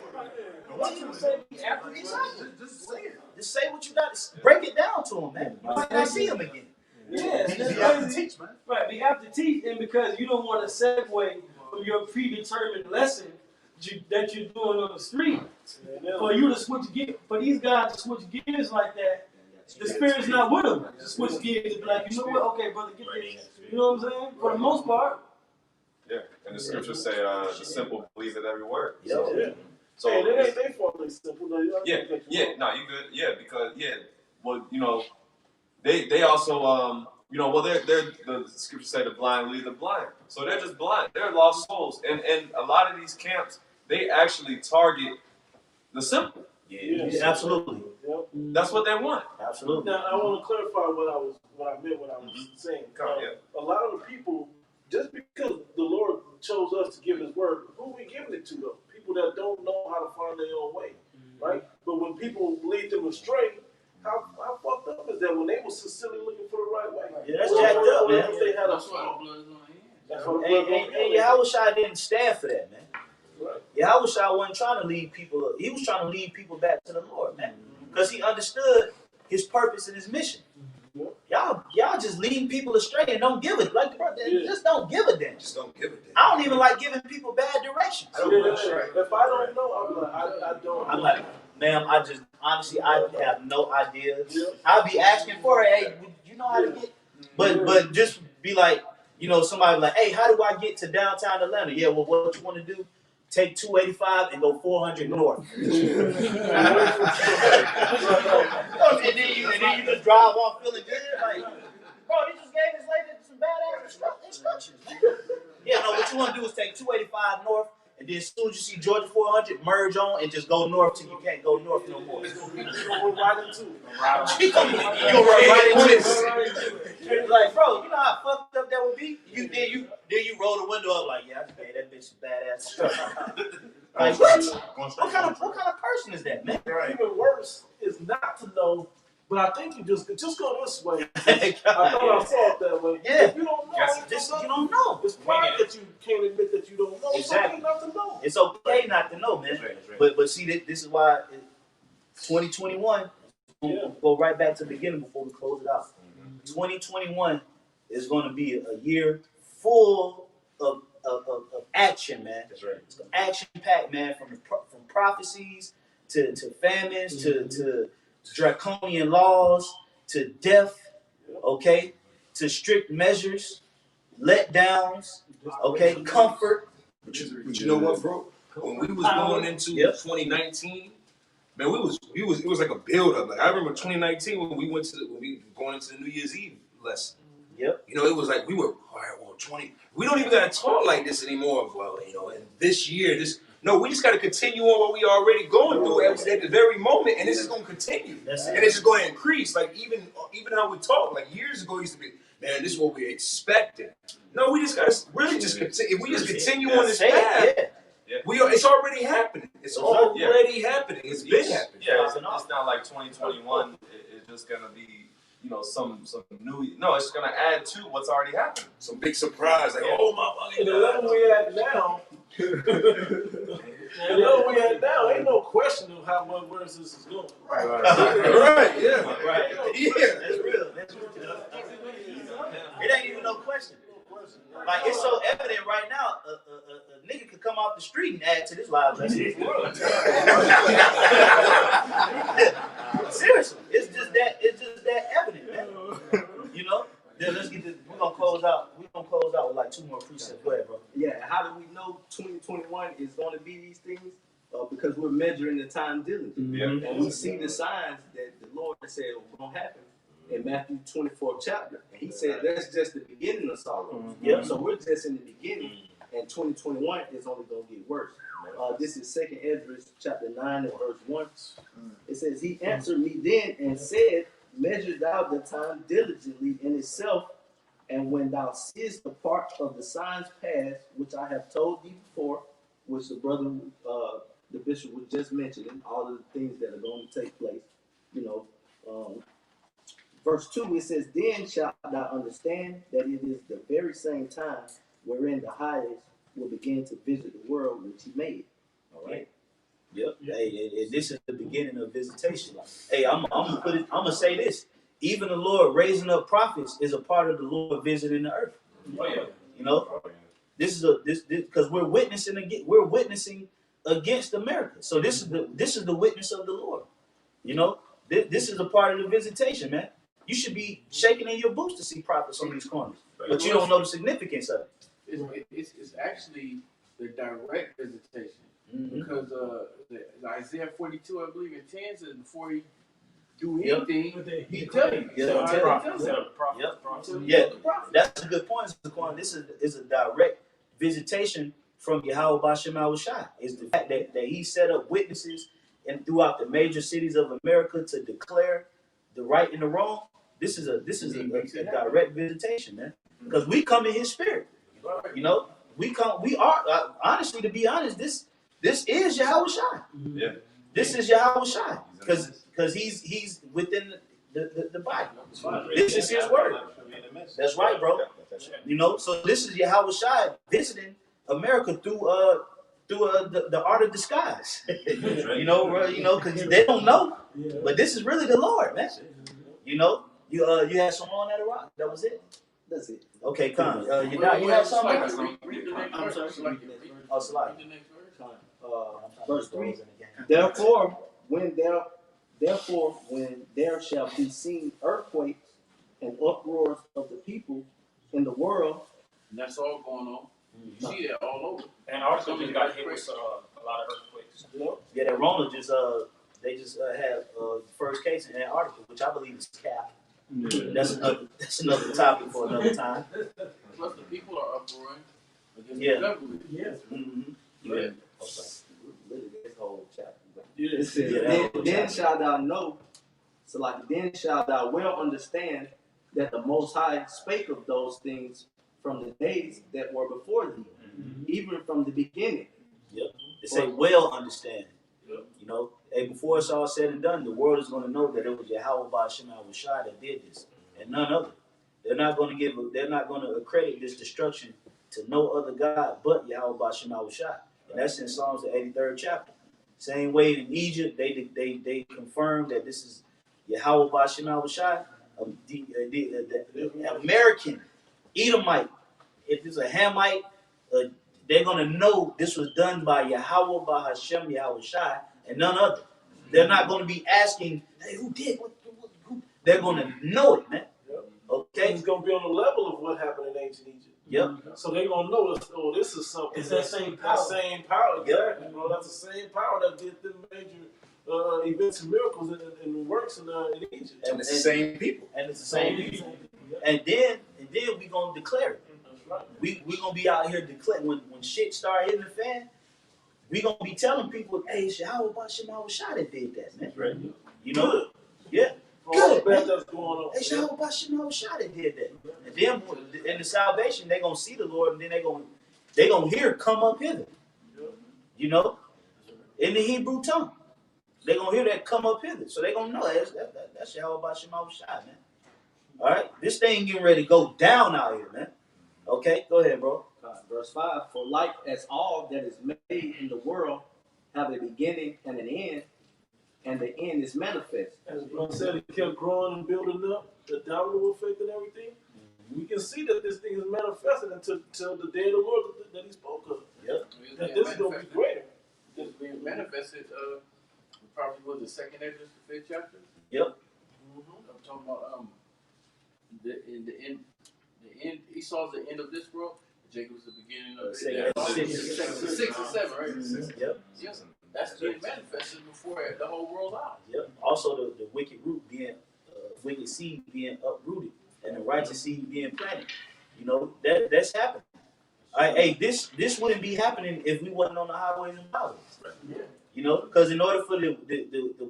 What you say after the cycle? Just say it. Just say what you got. Break it down to him, man. You might not see him again. Yeah, You have to teach, man. Right, we have to teach, and because you don't want to segue from your predetermined lesson that you're doing on the street, for you to switch gears, for these guys to switch gears like that, the spirit's not with them. To switch gears and be like, you know what? Okay, brother, get this. You know what I'm saying? For the most part. Yeah, and the scriptures say the simple believe in every word. yeah. So Hey, they ain't they fault they simple. No, no, you good. Yeah, because well, they also they're the scriptures say the blind lead the blind. So they're just blind. They're lost souls, and a lot of these camps they actually target the simple. Yeah, absolutely. Yep. That's what they want. Absolutely. Now I want to clarify what I meant when I was saying. A lot of the people, just because the Lord chose us to give His word, who we giving it to though? People that don't know how to find their own way, right? But when people lead them astray, how fucked up is that when they were sincerely looking for the right way? Yeah, that's jacked up, man. They had a That's why the blood is on their hands. And Yahushua didn't stand for that, man. Right. Yahushua wasn't trying to lead people. He was trying to lead people back to the Lord, man, because he understood his purpose and his mission. Y'all just leading people astray and don't give it. Like the brother, just don't give a damn. Just don't give a damn. I don't even like giving people bad directions. If I don't know, I'm like, I don't. I'm like, ma'am, I just honestly, I have no idea. I'll be asking for it. Hey, you know how to get? But just be like, you know, somebody like, hey, how do I get to downtown Atlanta? Yeah, well, what you want to do? Take 285 and go 400 north. and then you just drive off feeling good. Like, bro, he just gave his lady some badass instructions. Yeah, no, what you want to do is take 285 north, and then as soon as you see Georgia 400, merge on and just go north till you can't go north no more. You're going to run right into it. You gonna run right into it. Like, bro, you know how fucked up that would be? Then you roll the window up like, yeah, I just gave that bitch some badass. Like, what kind of person is that, man? Even worse is not to know, but I think you just go this way. I thought I saw it that way. Yeah. If you don't know, You don't know. it's pride that you can't admit that you don't know. Exactly. It's okay not to know. It's okay not to know, man. That's right. But see, this is why 2021, we'll go right back to the beginning before we close it out. 2021 is going to be a year full of action, man. That's right. It's action packed, man. From prophecies to famines to draconian laws to death, okay, to strict measures, letdowns, okay, comfort. But you know what, bro? When we was going into 2019, man, it was like a build up. Like I remember 2019 when we were going into the New Year's Eve lesson. Yep. You know, it was like we were all right. Well, 20. We don't even gotta talk like this anymore. Well, you know, and this year, we just gotta continue on what we already going through at the very moment, and this is gonna continue. That's it. And it's just gonna increase. Like even how we talk, like years ago, used to be, man, this is what we're expecting. No, we just gotta really just continue. If we just continue on this path. Yeah. It's already happening. It's already happening. It's been happening. Yeah, it's not like 2021. It's just gonna be, you know, some new. No, it's gonna add to what's already happening. Some big surprise. Like, oh my And the level we at now, ain't no question of how much worse this is going. Right. Right. Yeah. That's real. It ain't even no question. Like, it's so evident right now, a nigga could come off the street and add to this live lesson. Seriously, it's just that evident, man. You know? Then let's get this. We're gonna close out with like 2 more precepts. Go ahead, bro. Yeah, how do we know 2021 is going to be these things? Because we're measuring the time diligently. Yeah. And we see the signs that the Lord said were going to happen in Matthew 24 chapter. And he said that's just the beginning of sorrow. Yep. So we're just in the beginning, and 2021 is only going to get worse. This is 2nd Esdras chapter 9 and verse 1. It says, he answered me then and said, measure thou the time diligently in itself, and when thou seest the part of the signs past, which I have told thee before, which the brother, the bishop was just mentioning, all of the things that are going to take place, you know. Verse 2, it says, then shalt thou understand that it is the very same time wherein the highest will begin to visit the world which he made. All right. Yep. Hey, this is the beginning of visitation. Hey, I'm gonna say this. Even the Lord raising up prophets is a part of the Lord visiting the earth. You know, this is because we're witnessing against America. So this is the witness of the Lord. You know, this is a part of the visitation, man. You should be shaking in your boots to see prophets on these corners, but you don't know the significance of it. It's actually the direct visitation. Because Isaiah 42, I believe, it 10 says before he do anything, he tell you. Yeah, that's a good point, Zaquan. This is a direct visitation from Yahweh Bashem Shai is the fact that he set up witnesses and throughout the major cities of America to declare the right and the wrong. This is a direct visitation, man. Because we come in his spirit. You know, we are honestly, to be honest, this is Yahweh Shai. Yeah. This is Yahweh Shai. Because he's within the Bible. This is his word. That's right, bro. You know, so this is Yahweh Shai visiting America through the art of disguise. you know, because they don't know, but this is really the Lord, man. You know, you had some on that rock. That was it. That's it. Okay, Con. You have something. I'm sorry. Oh, Salih. Verse 3. Therefore, when there shall be seen earthquakes and uproars of the people in the world, And that's all going on. You see that all over. Antarctica just got hit with a lot of earthquakes. Yeah, that Rona just they just had first case in Antarctica, which I believe is cap. That's another topic for another time. Plus the people are uproaring against Yeah. the government. Yes. Mm-hmm. Yeah. Okay. This whole chapter. Yeah. It says, Yeah, then shalt thou know, so like, then shalt thou well understand that the Most High spake of those things from the days that were before thee, even from the beginning. Yep. They say well understand. You know, hey, before it's all said and done, the world is going to know that it was Yahweh Bashem Shai that did this, and none other. They're not going to accredit this destruction to no other God but Yahweh Bashem Shai. And that's in Psalms the 83rd chapter. Same way in Egypt, they confirmed that this is Yahweh Bashem Shai, the American Edomite. If it's a Hamite, they're gonna know this was done by Yahweh Bahashem Yahweh Shai and none other. They're not gonna be asking, hey, who did? Who? They're gonna know it, man. Okay. It's gonna be on the level of what happened in ancient Egypt. Yep. So they're gonna know, this is something. It's that same power. That same power, Yep. exactly. Bro, that's the same power that did the major events and miracles and works in Egypt. And it's the same people. And it's the same people. And then we gonna declare it. We gonna be out here declaring when shit start hitting the fan. We gonna be telling people, hey, it's Yahweh Bashem Shai that did that, man. Right. You know? Yeah. All the Good, bad man. that's going on. It's Yahweh Bashem Shai that did that. And then in the salvation, they gonna see the Lord, and then they gonna hear come up hither. You know, in the Hebrew tongue, they gonna hear that come up hither. So they gonna know that's Yahweh Bashem Shai, man. All right, this thing getting ready to go down out here, man. Okay, go ahead, bro. Verse 5, for like as all that is made in the world have a beginning and an end, and the end is manifest. As Bro said, it kept growing and building up, the domino effect and everything. We can see that this thing is manifested until the day of the Lord that he spoke of. Yep. That this is going to be greater. This being manifested, probably was the second Ezra, the 5th chapter. Yep. I'm talking about the end. Esau's the end of this world. Jacob's the beginning of Six. 6 and 7, right? Yep. Yep. That's being manifested before the whole world's eyes. Yep. Also, the wicked root being, wicked seed being uprooted, and the righteous seed being planted. You know that's happening. Hey, this wouldn't be happening if we wasn't on the highways and byways. Right. Yeah. You know, because in order for the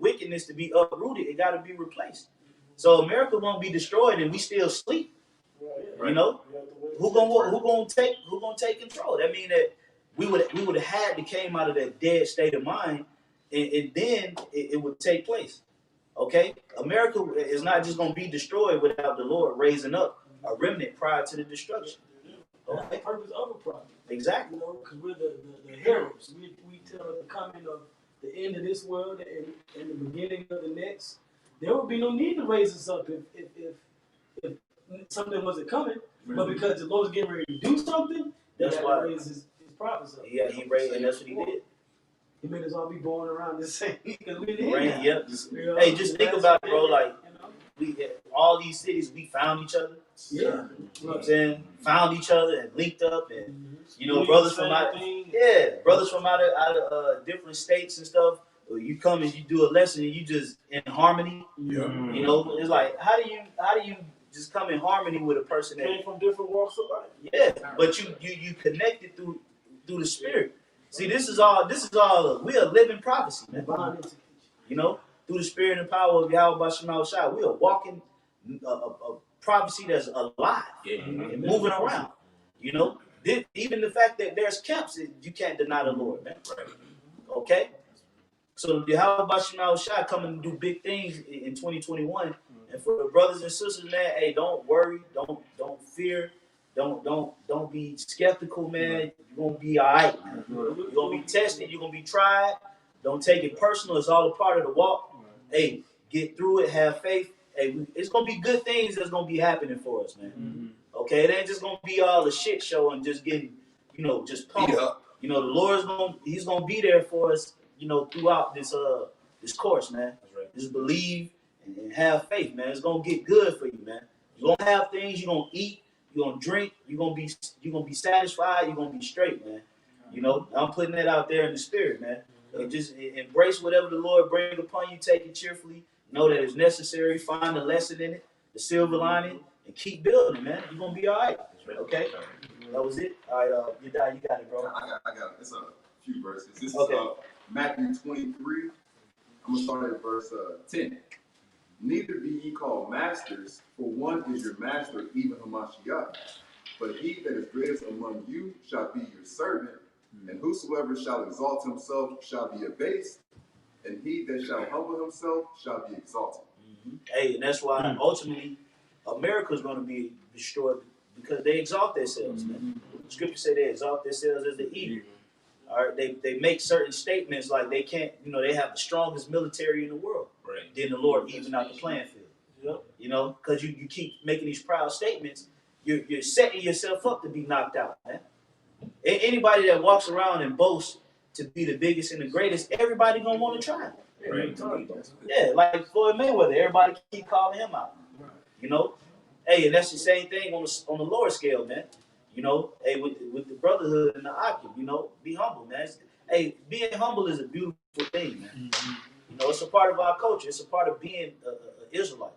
wickedness to be uprooted, it got to be replaced. So America won't be destroyed, and we still sleep. Right. You know, who gonna take control? That means that we would have had to came out of that dead state of mind, and then it would take place. Okay, America is not just gonna be destroyed without the Lord raising up a remnant prior to the destruction. That's Okay, the purpose of a prophet. exactly. You know, because we're the heralds. We tell the coming of the end of this world and the beginning of the next. There would be no need to raise us up if something wasn't coming. But because the Lord's getting ready to do something, That's he had why- to raise his prophets up. Yeah, he raised, and that's what he did. He made us all be born around the same because we didn't. Rain, yep. You know, Hey, just think about it, bro. Like you know? we, all these cities, we found each other. Yeah. You know what I'm saying? Found each other and linked up, and you know, We brothers the from same out, thing. brothers from out of different states and stuff. You come and you do a lesson, and you just in harmony. Yeah. You know, it's like how do you just come in harmony with a person that Came from different walks of life. but you connected through through the Spirit. See, this is all. We are living prophecy, man. You know, through the Spirit and power of Yahweh Shema Shai, we are walking a prophecy that's alive and moving around. You know, even the fact that there's camps, you can't deny the Lord, man. Okay. So Yahweh Shema Shai coming to do big things in 2021, and for the brothers and sisters, man, hey, don't worry, don't fear, don't be skeptical, man. You're gonna be all right, man. You're gonna be tested, you're gonna be tried. Don't take it personal. It's all a part of the walk. Hey, get through it. Have faith. Hey, it's gonna be good things that's gonna be happening for us, man. Okay, it ain't just gonna be all a shit show and just getting, just pumped. You know, the Lord's He's gonna be there for us. Throughout this course, man. Just believe and have faith, man. It's gonna get good for you, man. You're gonna have things. You're gonna eat. You're gonna drink. You're gonna be satisfied. You're gonna be straight, man. I'm putting that out there in the spirit, man. And just embrace whatever the Lord brings upon you. Take it cheerfully. Know that it's necessary. Find the lesson in it, the silver lining, and keep building, man. You're gonna be all right. Okay, that was it. All right, you got it, bro. I got it. It's a few verses. This Okay. is Matthew 23. I'm gonna start at verse 10. Neither be ye called masters, for one is your master, even Hamashiach. But he that is greatest among you shall be your servant, and whosoever shall exalt himself shall be abased, and he that shall humble himself shall be exalted. Hey, and that's why ultimately America's going to be destroyed because they exalt themselves, man. The scriptures say they exalt themselves as the eagle. All right, they make certain statements like they can't, they have the strongest military in the world. Right. Then the Lord even out the playing field. Because you keep making these proud statements, you're setting yourself up to be knocked out, man. Anybody that walks around and boasts to be the biggest and the greatest, everybody gonna want to try it. Right. Yeah, like Floyd Mayweather, everybody keep calling him out. Hey, and that's the same thing on the lower scale, man. Hey, with the brotherhood and the Akim, be humble, man. Hey, being humble is a beautiful thing, man. It's a part of our culture. It's a part of being an Israelite.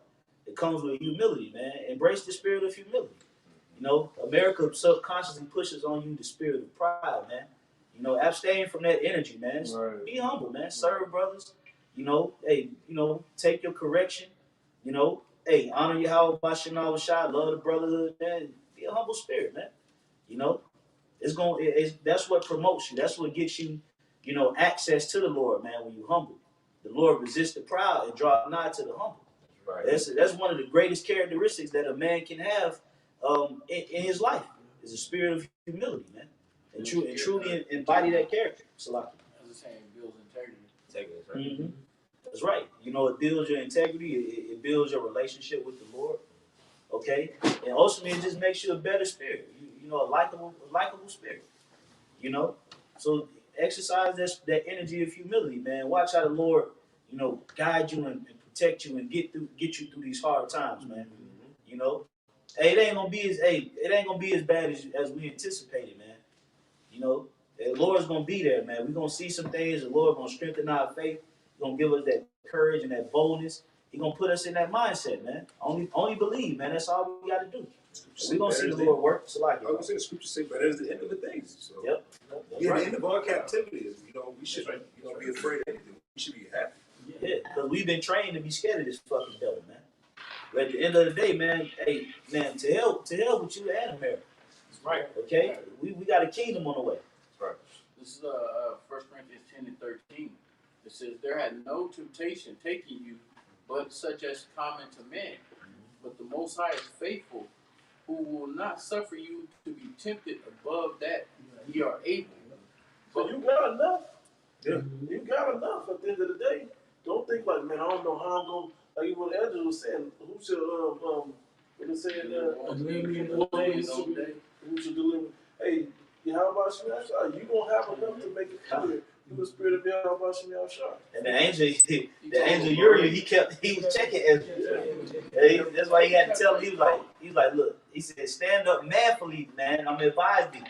It comes with humility, man. Embrace the spirit of humility. America subconsciously pushes on you the spirit of pride, man. Abstain from that energy, man. Be humble, man. Serve brothers. Hey, take your correction. Hey, honor Yahweh Shema Shai, love the brotherhood, man. Be a humble spirit, man. That's what promotes you. That's what gets you, access to the Lord, man. When you humble, the Lord resists the proud and draw nigh to the humble. Right. That's one of the greatest characteristics that a man can have in his life is a spirit of humility, man, and truly embody that character. So like, as the saying, builds integrity. Mm-hmm. That's right. It builds your integrity. It builds your relationship with the Lord. Okay, and ultimately it just makes you a better spirit. A likable spirit. So exercise that energy of humility, man. Watch how the Lord, guide you and protect you and get you through these hard times, man. Hey, it ain't gonna be as bad as we anticipated, man. The Lord's gonna be there, man. We're gonna see some things. The Lord gonna strengthen our faith. He's gonna give us that courage and that boldness. He's gonna put us in that mindset, man. Only believe, man. That's all we gotta do. We're gonna see the Lord work. So like, I was gonna say the scripture say, but it's the end of the things. So yep. The end of our captivity is, we should be afraid of anything. We should be happy. Yeah, because we've been trained to be scared of this fucking devil, man. But at the end of the day, man, hey, man, to hell with you and America. That's right. Okay? We got a kingdom on the way. That's right. This is 1 Corinthians 10 and 13. It says, there had no temptation taking you, but such as common to men. But the Most High is faithful, who will not suffer you to be tempted above that ye are able. So you got enough. Yeah. You got enough at the end of the day. Don't think like, man, I don't know how I'm going to, like what Angela was saying, who should, what it said, who should deliver. Hey, how about you? You going to have enough to make it clear. The spirit of Yahweh Shema Shai. And the angel Uriel, he was checking Ezra. That's why he had to tell him. He was like, look, he said, stand up manfully, man. I'm advising you.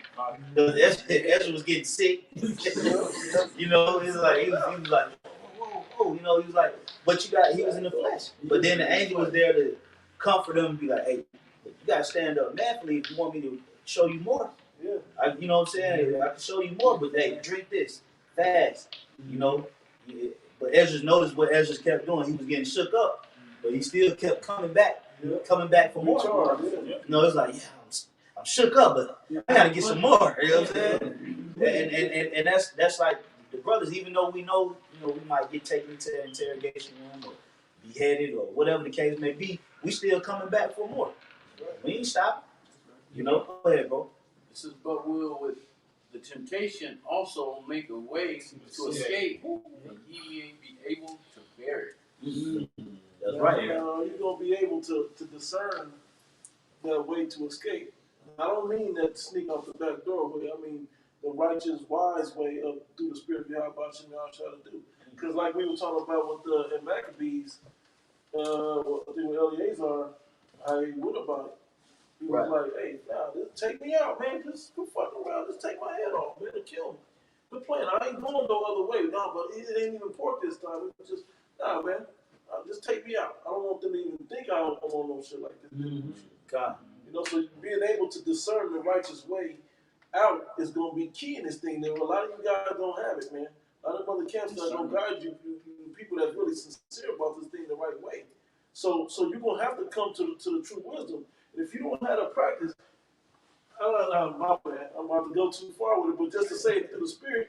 Because Ezra was getting sick. He was like, whoa. He was like, but he was in the flesh. But then the angel was there to comfort him and be like, hey, you gotta stand up manfully if you want me to show you more. Yeah. You know what I'm saying? I can show you more, but hey, drink this fast. You know. Yeah. But Ezra noticed what Ezra kept doing. He was getting shook up, but he still kept coming back for more. You know, it's like, yeah, I'm shook up, but I gotta get some more. You know what I'm saying? And that's like the brothers. Even though we know, you know, we might get taken into the interrogation room or beheaded or whatever the case may be, we still coming back for more. We ain't stopping. You know, go ahead, bro. This is but will with the temptation also make a way to escape, and ye may be able to bear it. That's right. You're gonna be able to discern that way to escape. I don't mean that sneak out the back door way. I mean the righteous, wise way of through the Spirit of Yahweh Shemel try to do. Because like we were talking about with in Maccabees, I think with Eleazar, how he went about it. He was like, hey, nah, just take me out, man. Just go fucking around. Just take my head off, man, and kill me. Quit playing. I ain't going no other way. Nah, but it ain't even pork this time. It was just, nah, man. Just take me out. I don't want them to even think I don't want no shit like this. God. You know, so being able to discern the righteous way out is going to be key in this thing. There, a lot of you guys don't have it, man. A lot of other camps that don't guide you, people that's really sincere about this thing the right way. So you're going to have to come to the true wisdom. And if you don't have a practice, I'm about to go too far with it, but just to say it through the Spirit,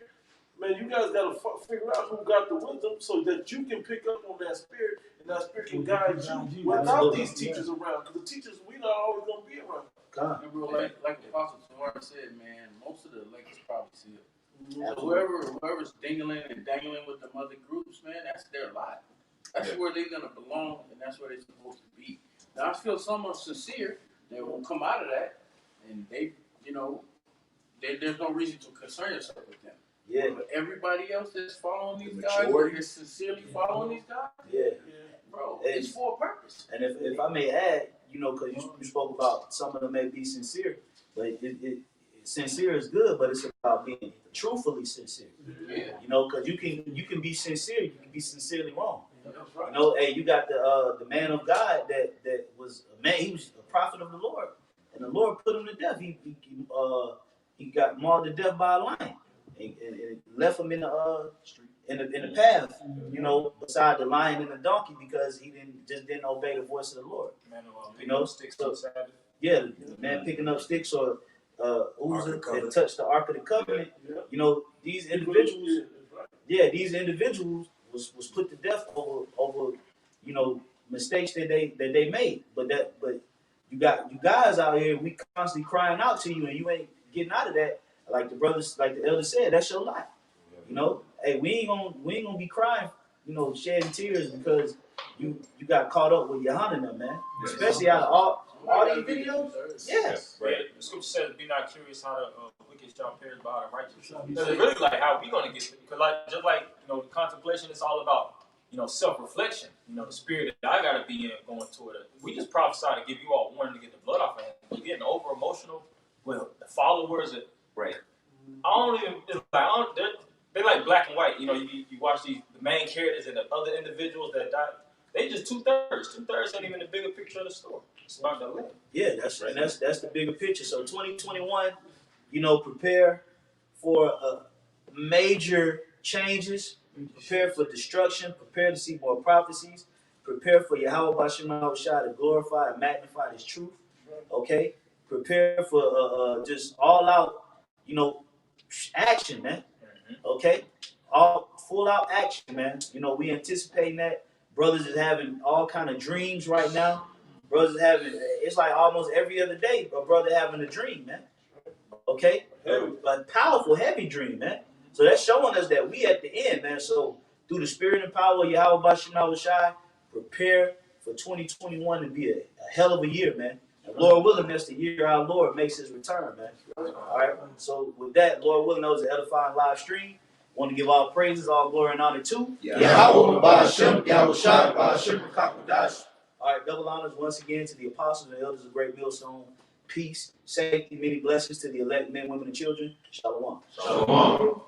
man, you guys got to figure out who got the wisdom so that you can pick up on that Spirit and that Spirit can guide you without these teachers around. Because the teachers, we not always going to be around. Remember, like Apostle Tamar said, man, most of the elect is probably sealed. So whoever's dingling and dangling with the other groups, man, that's their lot. That's where they're going to belong, and that's where they're supposed to be. Now, I feel someone sincere that will come out of that, and they, you know, there's no reason to concern yourself with them. Yeah. But everybody else that's following these guys, or is sincerely following these guys, bro, it's for a purpose. And if I may add, you know, because you spoke about some of them may be sincere, but sincere is good, but it's about being truthfully sincere. Yeah. You know, because you can be sincere, you can be sincerely wrong. You know, hey, you got the man of God that was a man. He was a prophet of the Lord, and the Lord put him to death. He got mauled to death by a lion, and left him in the path. You know, beside the lion and the donkey because he didn't obey the voice of the Lord. You know, sticks. So, yeah, the man picking up sticks or Uzzah that touched the Ark of the Covenant. You know, these individuals. Yeah, these individuals was put to death over you know mistakes that they made. But you got you guys out here, we constantly crying out to you, and you ain't getting out of that. Like the brothers, like the elder said, that's your life. You know, hey, we ain't gonna be crying, you know, shedding tears because you got caught up with Yohanan and them, man. Especially out of all these videos. Yes. Right. The scripture says, "Be not curious how the wicked shall perish, but how the righteous shall." Because it's really like how we gonna get it. Because just like you know, the contemplation is all about self-reflection. You know, the spirit that I gotta be in going toward it. We just prophesy to give you all warning to get the blood off of him. We're getting over emotional with the followers. Right. They like black and white. You know, you watch the main characters and the other individuals that die. They just 2/3. 2/3 ain't even the bigger picture of the story. It's about the land. Yeah, that's right. That's the bigger picture. So 2021, you know, prepare for major changes. Prepare for destruction. Prepare to see more prophecies. Prepare for Yahweh Bashim Shah to glorify and magnify His truth. Okay. Prepare for just all out, you know, action, man. Okay, all full out action, man. You know, we anticipating that. Brothers is having all kind of dreams right now. Brothers having, it's like almost every other day a brother having a dream, man. Okay, a powerful, heavy dream, man. So that's showing us that we at the end, man. So through the spirit and power of Yahweh Bashim Shai, prepare for 2021 to be a hell of a year, man. And Lord willing, that's the year our Lord makes His return, man. All right. So with that, Lord willing, that was an edifying live stream. Want to give all praises, all glory and honor to Yahweh Bashim, Yahweh Shai, Bashim Kakadash. All right, double honors once again to the apostles and elders of Great Millstone. Peace, safety, many blessings to the elect men, women, and children. Shalom. Shalom.